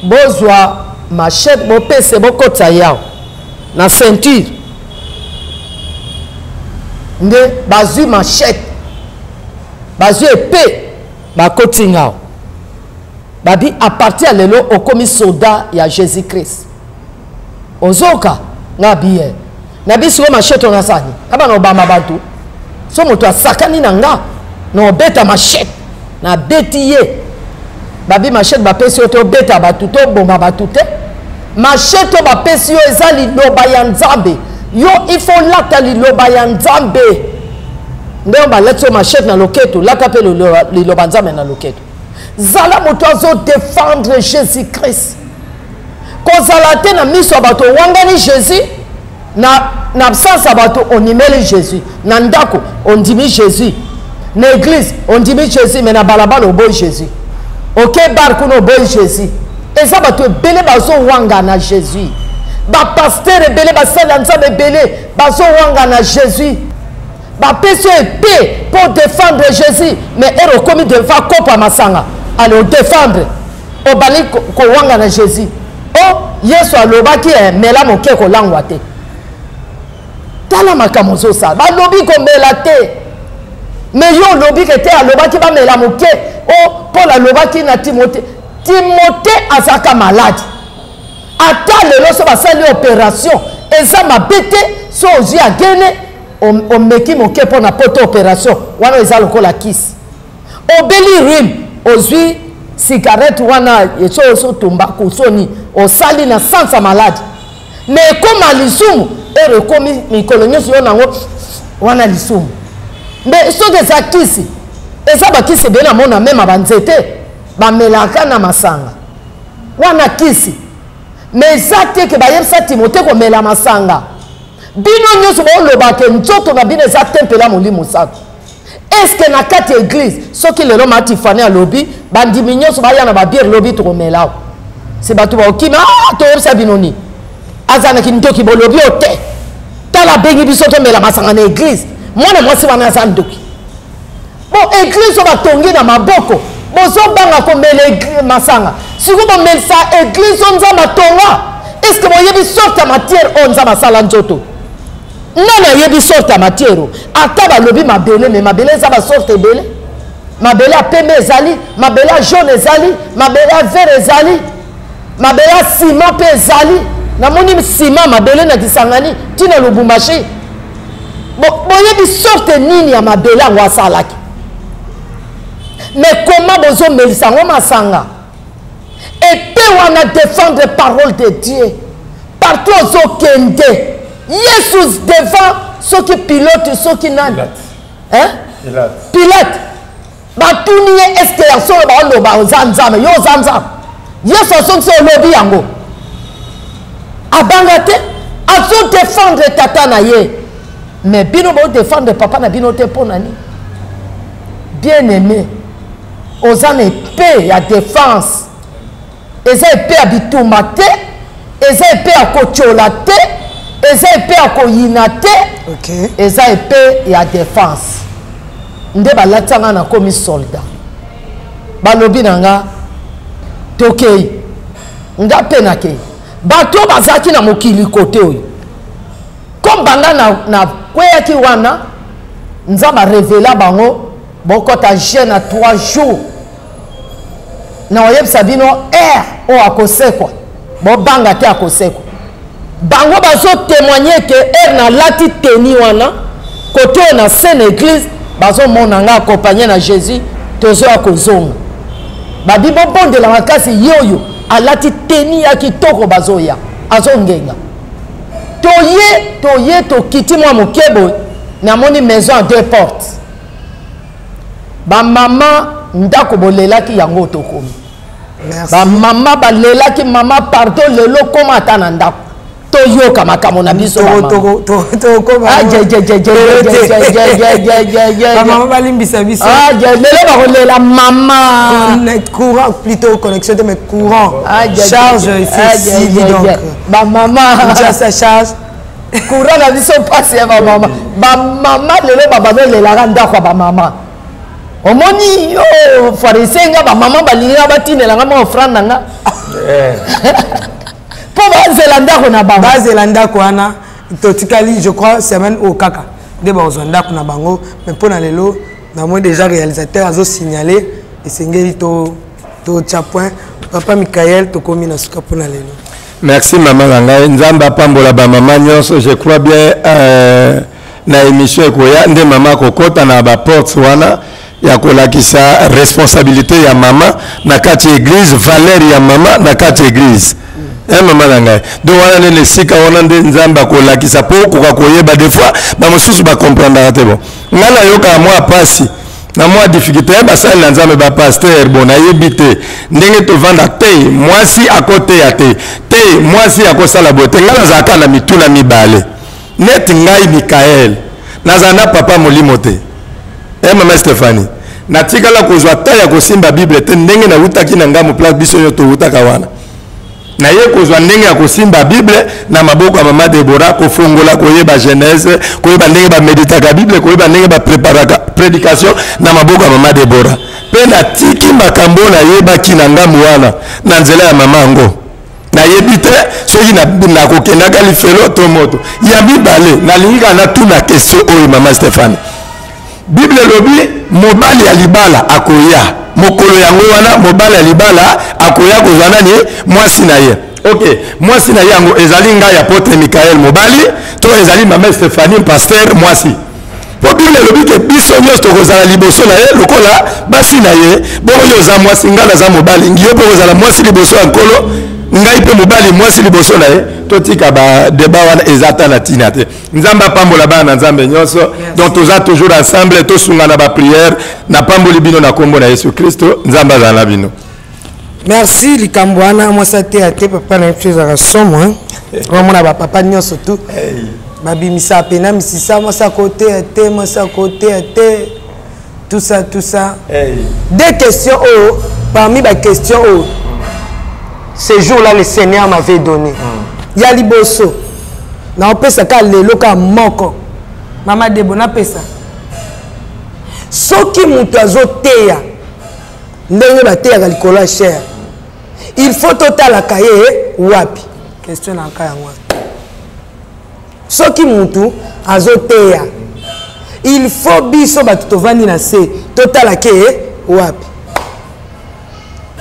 bozwa machete bopese bokota yao na ceinture nde bazwi machete bazwi epe bakoti ngao babi à partir de lelo okomi soldat ya Jésus Christ ozoka nga biye na biso machete na sani aba no bama bantu so moto asakani na nga no beta machete na beti ye babi machete bapesi yo to beta batu to bomba batu te machete bapesi yo eza liloba ya nzambe yo il faut lata liloba ya nzambe nde baleti yo machete na loketo lata pe liloba nzambe na loketo zala moto azo défendre Jésus Christ kozala te na miso bato wangani Jésus na absence bato onimeli Jésus na ndako ondimi Jésus na église ondimi Jésus mais na balabala oboyi Jésus ok bar kuna oboyi Jésus eza bato ebele bazo wanga na Jésus bapasteur ebele basala nzambe ebele bazo wanga na Jésus bapesi epée pour défendre Jésus mais ero komi defa kopa masanga allez défendre obali ko wanga na Jésus oh Yesu alobaki mela moke ko langwa te tala makambo zo sa ba lobi ko mela te mais yo lobi ke te alobaki ba mela moke oh Paul alobaki na Timothée azaka malade ata lelo so basali opération eza mabete so ozi agene o meki moke pona poto opération wana eza lokola kisi obeli rim ozwi cigarette wana yeso so tumba kusoni osali na sansa malade mais koma lisumu ere komi mikolo nyonso yo nango wana lisumu mais so des akisi eza bakisi be na mona mema banzete bamelaka na masanga wana kisi mais eza te ke bayebisa Timothée komela masanga bino nyonso bolobake nzoto na bino eza tempela molimo sato est-ce que na kati église soki lelo matifane alobi bandimi nyonso baya na babiere lobi tokomela se bato baokima toyebisa bino ni azanaki ndoki bolobi o te tala bengi biso tomela masanga na église mwana mwasi wana aza ndoki bon église o batongi na maboko bozobanga komela masanga siko bomelisa église o nzambe atonga est-ce que boyebi sorte ya matière o nzambe asala nzoto nana yebi sorte ya matière ata balobi mabele mais mabele eza basorte ebele mabele ya pembe ezali mabele ya jaune ezali mabele ya vert ezali mabele ya ciment mpe ezali namoni ciment mabele na kisangani ntina lubumbashi boyebi sorte nini ya mabele yango asalaki mais comment bozomelisa yango masanga epe wana défendre parole de Dieu partout ozokende Yesu devant ceux qui pilotent ceux qui nani hein Pilate batuni est-ce que yaso ba loba ozanzama yo zanzama Yesu sonso lobi yango abangate azo défendre tata na ye mais bino bo défendre papa na bino te ponani bien aimé ozana épée ya défense eza épée ya bitumba te eza épée ya kochola te eza épée ya koyina te eza épée ya défense nde balatanga na komi soldat balobi na nga tokei nga mpe nakei bato bazalaki na mokili kote oyo comme banga na kweyaki wana nzambe arevela bango bokota jeune na 3 jours na oyebisa bino o akosekwa bobanga te akosekwa bango bazotémoigner que na lati teni wana kote oyo na sainte église bazomona nga accompagné na Jésus tozo akozonga babi bobondela makasi yoyo alati teni ya kitoko bazoya azongenga toye tokiti mwa mokebo namoni maison à 2 portes bamama ndako bolelaki yango tokomi bamama balelaki mama pardon lelo koma ata na ndako toyoka makambo na biso mama balimbisa biso lelo bakolela mama courant plutôt connexion mais courant charge ici donc bamama sa charge courant na biso pasi ya bamama bamama lelo babazolelaka ndako ya bamama omoni yo farisenga bamama balinga batinelanga ma offrande nanga po bazela ndako na bango bazela ndako wana totikali je crois semaine au kaka nde bazwa ndako na bango mais mpo na lelo namoi déjà réalisateur azo signaler esengeli totia point papa Michael tokomi na suka mpo na lelo. Merci maman na ngai nzambe apambola bamama nyonso je crois bien na émission ekoya nde mama kokota na baporte wana ya kolakisa responsabilité ya mama na kati église valeur ya mama na kati église mama na ngai donc wana nde lesika wana nde nzambe akolakisa mpo okoka koyeba des fois bamosusu bakomprendaka te bon ngai nayoka mwa pasi na mwa difficulté basali na nzambe bapaster bon nayebi te ndenge tovanda te mwasi akoteya te mwasi akosala boye te ngai nazalaka na mituna mibale neti ngai Mikael nazala na papa molimo te mama Stéphanie natikala kozwa ta ya kosimba bible te ndenge nawutaki na ngai moplace biso nyo towutaka wana naye kozwa ndenge ya kosimba bible na maboko ya mama Debora kofongola koyeba Genèse koyeba ndenge bameditaka bible koyeba ndenge bapreparaka prédication na maboko ya mama Debora mpe natiki makambo nayebaki na ngambu wana na nzela ya mama yango nayebi te soki nakokendaka lifelo to moto ya mibale nalingika natuna question oyo mama Stéphanie bible lobi mobali ya libala akoya mokolo yango wana mobali ya libala akoya kozwa nani mwasi na ye ok mwasi na ye yango ezali ngai apôtre Michael mobali to ezali mama Stéphanie pasteur mwasi po bible lobi ke biso nyonso tokozala liboso na ye lokola basi na ye bongo yo oza mwasi ngai naza mobali ngiyo mpe kozala mwasi liboso ya nkolo ngai mpe mobali mwasi liboso na ye totika badeba wana eza ata na ntina te nzambe apambola bana na nzambe nyonso donc toza toujours ensemble tosunga na bapriere napamboli bino na kombo na Yesu Kristo nzambe azala na bino. Merci likambo wana mwasi ateya te papa na yesu ezaka somo omona bapapa nyonso tu babimisa apena misisa mwasi akoteya te mwasi akoteya te tout ça deux questions parmi baquestions ce jour-là le Seigneur m'avait donné ya liboso na opesa ka lelo ka moko mama Debo na pesa soki mutu azoteya ndenge bateyaka likolo ya cher il faut totalaka ye wapi question na ka yango soki mutu azoteya il faut biso bato tovandi na se totalaka ye wapi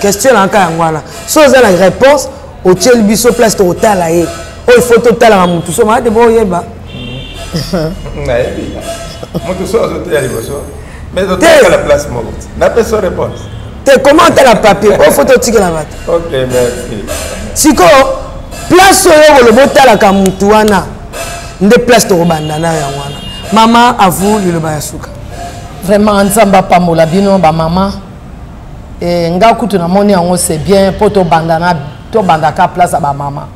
question na ka yango wana so oza na réponse otieli biso place tokotala ye oyo il faut totalaka mutu so maa Debo oyeba mutu so azoteya liboso mais totalaka la place moko na peso réponse te comment otala papier oyo faut totikela bato ok merci sikoyo place oyo koloba otalaka mutu wana nde place tokobanda nayo yango wana mama avu liloba ya suka vraiment nzambe apambola bino bamama nga kutu namoni yango c'est bien mpo tobandaka place ya bamama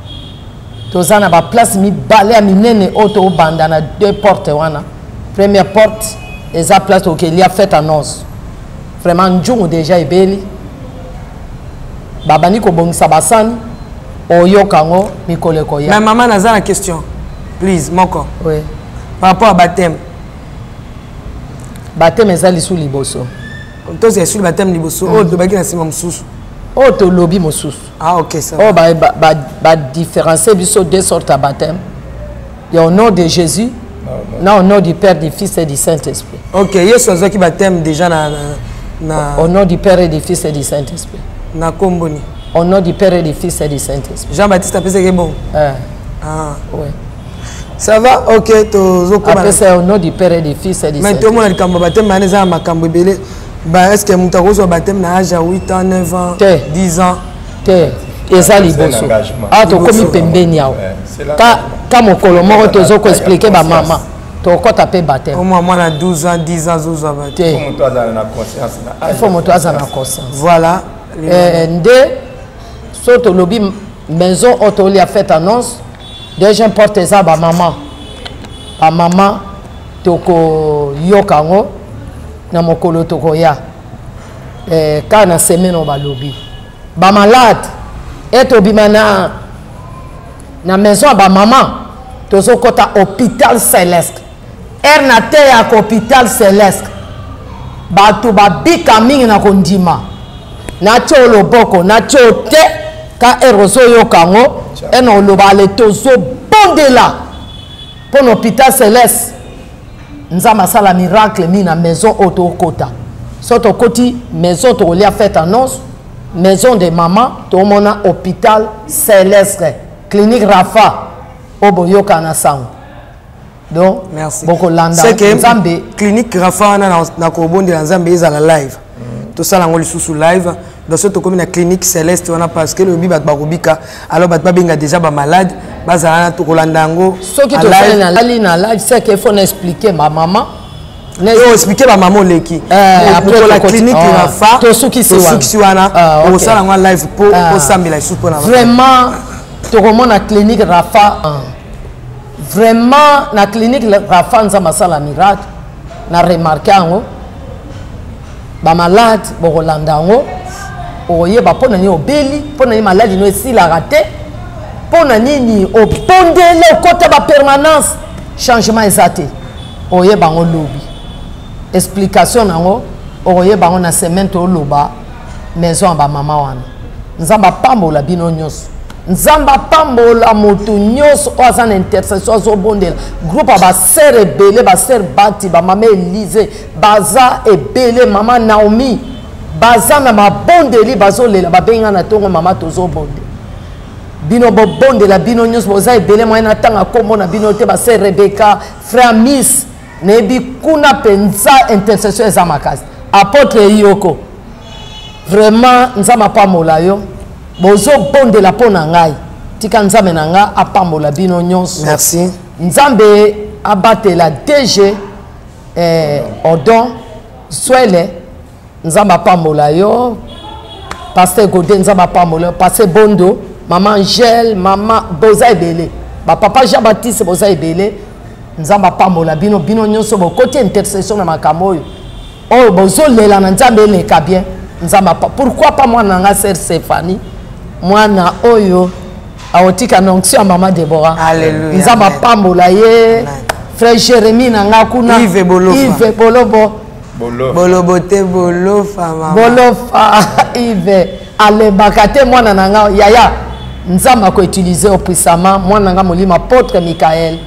toza na baplace mibale ya minene oyo tobanda na 2 portes wana première porte eza place tokelia fête à noces vraiment njungu déjà ebeli babandi kobongisa basani oyoka yango mikolo ekoya mais mama naza na question please moko oui. par rapport à baptême baptême eza lisu liboso toza esuli baptême liboso oyo tobaki na nsima mosusu oyo tolobi mosusu ok ça oyo badiférencie biso 2 sortes ya baptême ya au nom de Jésus na au nom du Père, du Fils et du Saint-Esprit. Ok, yesu azwaki baptême déjà au nom du Père et du Fils et du Saint-Esprit. Na Komboni. Au nom du Père et du Fils et du Saint-Esprit. Jean-Baptiste appelle ça bon. Ah. Oui. Ça va? Ok, après c'est au nom du Père et du Fils et du Saint-Esprit. Mais tout le monde a dit que baptême, est-ce que vous avez un baptême à 8 ans, 9 ans, 10 ans? Et ça, liboso. Ah, tu as commis pembeni. Quand mon colomo, tu as expliqué ma maman. Tu as tapé baptême. Moi, on a 12 ans, 10 ans, 12 ans. Il faut que tu aies la conscience. Voilà. Surtout lobby maison autoli a fait annonce déjà porte ça ba maman toko yokango na mokolo toko ya kana semaine on ba lobby ba malade et obimana na maison ba maman tozo kota hôpital céleste na te ya hôpital céleste ba to ba bika mingi na kondima na tio loboko na tio te ka eroso yokango eno loba le tozo bondela pour l'hôpital céleste nzama sala miracle mi na maison auto kota soto koti maison to lia fait annonce maison de maman to mona hôpital céleste clinique Rafa oboyoka na sang donc merci beaucoup landa nzambe clinique Rafa na ko bondela nzambe ezala live to sala ngoli susu live dans cette commune clinique céleste on a parce que le bibat barubika alors bat babenga déjà ba malade bazana to kolandango ce qui te fait na live c'est qu'il faut expliquer ma maman faut expliquer ma maman leki après la clinique Rafa to suki siwana au sala ngwa live pour sambila susu pour na vraiment to comment na clinique Rafa vraiment na clinique Rafa nzama sala miracle na remarquer ngo ba malade bo kolandango oye ba pona ni obeli pona ni maladie no si la raté pona nini obondele côté ba permanence changement exacté oye bango lobi explication nango oye bango na semaine to loba maison ba mama wana nzamba pambola bino nyos nzamba pambola moto nyos oza na intercession zo bondela groupe ba sœur ebele ba sœur Bati ba mama Elise baza ebele mama Naomi bazana mabondeli bazolela babenga na tongo mama tozo bonde bino bo bondela bino nyos boza ebele moyena tanga kombo na bino te ba sœur Rebecca frère Miss nebi kuna penza intercession za makasi apôtre Yoko vraiment nzama pamola yo bozo bondela pona ngai tika nzambe na nga apambola bino nyos merci nzambe abatela DG Odon Swele nzamba pambola yo pasteur Godin nzamba pambola pasteur Bondo maman Angèle maman boza ebele ba papa Jean Baptiste boza ebele nzamba pambola bino nyonso bo côté intercession na makambo oyo bozo lela na nzambe eleka bien nzamba pourquoi pas moi na nga sœur Stéphanie mwana oyo aotika nonction maman Deborah alléluia nzamba pambola ye frère Jérémie na nga kuna Yves Bolobo Bolobote Bolofa mama Bolofa Yves alebakate mwana nanga yaya nzamba ko utiliser au puissamment mwana nanga molima apôtre Michael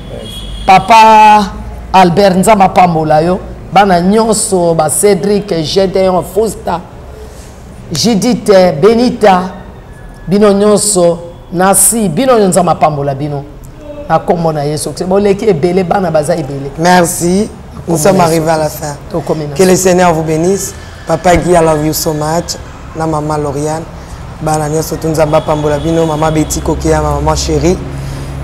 papa Albert nzamba pambola yo bana nyonso ba Cédric Gédéon Fausta Judith Benita bino nyonso nasi bino nzamba pambola bino na kombo na Yesu c'est boleki ebele bana baza ebele merci. Nous sommes arrivés à la fin. Que le Seigneur vous bénisse. Papa Guy, I love you so much. Na maman Lauriane. Banania Sotunzamba Pambolabino. Maman Betty Kokia, maman chérie.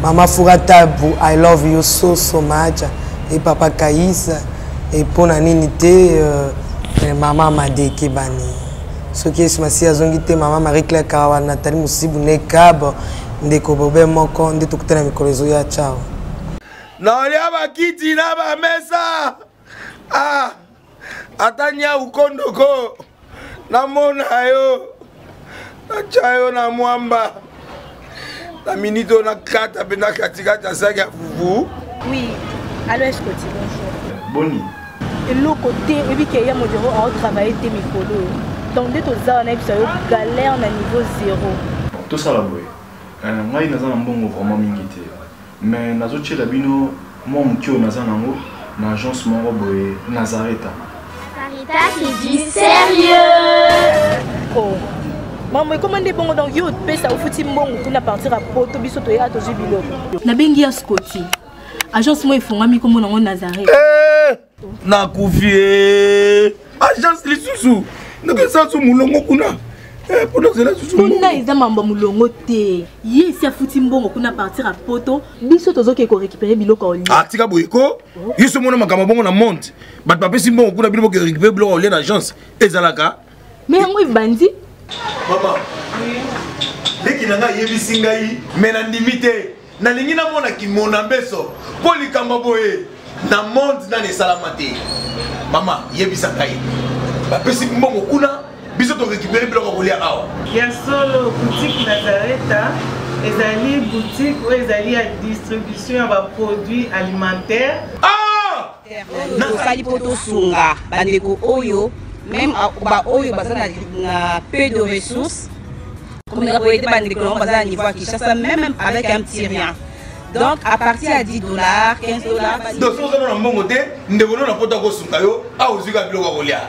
Maman Fouratabou, I love you so much. Et papa Kaïs. Et pour Naninité, maman Madeke Bani. Ce qui est sur ma scie à Zongité, maman Marie-Claire Karawa, Nathalie Moussibou, Nekab, Ndeko Bobé Moko, Ndetokutana Mikolozoya, ciao. naolia bakiti na bamesa atanya ukondoko namona yo nacha yo na mwamba na minito na kata pena katikati asaki ya fufu. Oui, allô, est-ce que tu bonjour? Boni. Et l'autre côté, et puis qu'il y a mon bureau à travailler tes micros. Donc, dès que tu as un galère à niveau 0. Tout ça là, oui. Moi, il y a un bon vraiment mingité. Mais nazo chez labino moi mukio nazanango na agence moro boye Nazareta. Sarita qui dit sérieux. Oh, Maman, comment est bon donc yo pesa au fouti mbongo kuna partir à poto biso to ya to jibilo. Na bengi ya Scotty. Agence moi ifongami comme on Nazareth. Na kufie. Agence lisusu. Ndeke sansu mulongo kuna. Pendant cela susu. Kuna iza mamba mulongo te. Yesi ya fouti mbongo kuna partir à poto biso to zoke ko récupérer biloko oli. Ah tika boyeko. Yiso mona makama bongo na monte. Bat pape simbongo kuna biloko ko récupérer biloko oli na agence. Ezalaka. Mais yango ibandi. Maman. Dès qu'il a yebisi ngai mena ndimite na lingi na mona ki mona beso poli kamba boye na monde na ne salamate mama yebisa ngai ba pesi mbongo kuna biso to récupérer biloko kolia awa ya solo boutique Nazareth ezali boutique ou ezali à distribution ba produits alimentaires na sali poto sunga bandeko oyo même ba oyo bazana na peu de ressources. Comme nous avons été à niveau à Kinshasa, même avec un petit rien. Donc à partir de 10 $, 15 $. Donc si vous avez un bon côté, nous devons nous apporter au Sunkayo, à Ozuga Bilogolia.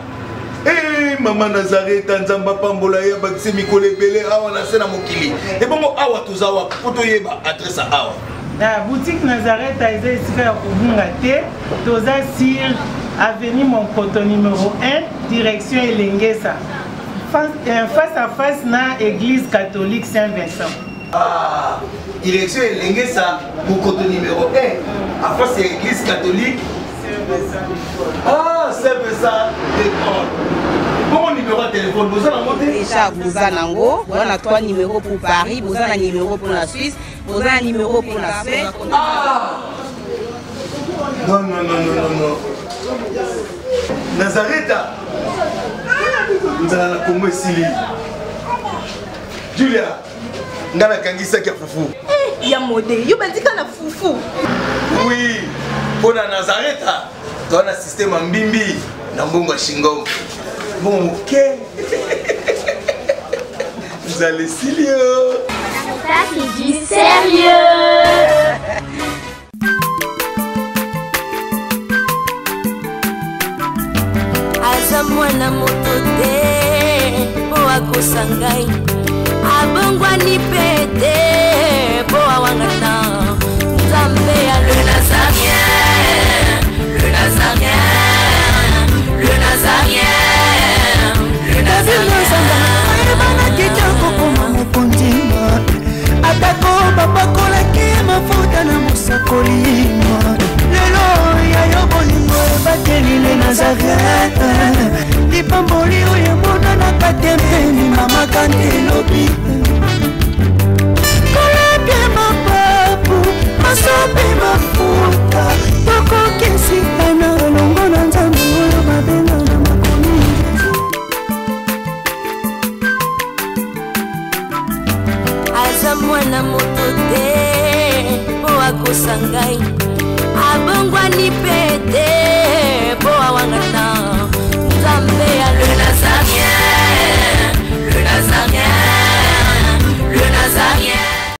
Eh, maman Nazareth, Nzamba Pambola, Bakse Mikole Bele, Awa Nasena Mokili. Et bon, Awa Tuzawa, Potoyeba, adresse à Awa. La boutique Nazareth a été ici à Kubungate, Toza Sir, avenue Monkoto numéro 1, direction Elengesa. Face à face na église catholique Saint-Vincent. Ah, direction Elengesa, Monkoto numéro 1, à face à l'église catholique Saint-Vincent. Ah, Saint-Vincent d'école. Bon numéro de téléphone, vous en avez déjà, vous en avez. On a 3 numéros pour Paris, vous en avez un numéro pour la Suisse, vous en avez un numéro pour la Suède. Ah! Non, non, non, non, non, non. Nazareth, nous allons la Congo Sili. Julia, nous allons la Kangisa qui a foufou. Il y a modé, il y a un foufou. Oui, pour la Nazareth, tu as un système en bimbi, dans Bongo Shingo. Bon, ok. Vous allez Silio. Ça c'est du sérieux. Aza mwana moto te po akosa ngai abongwani pete po awangata Nzambe ya le Nazarien, le Nazarien, le Nazarien, le Nazarien. Ebana mokondima atako bapakolaki mafuta na mosakolima lelo yayo bolingo ebateli le Nazareth lipamboli oyo emonanaka tembeni mama kandelobi kolapie mapapu masope mafuta tokokisika na elongo na Nzambe oyo babenga na makomi aza mwana moto te po akosa ngai abongwani pete po awanga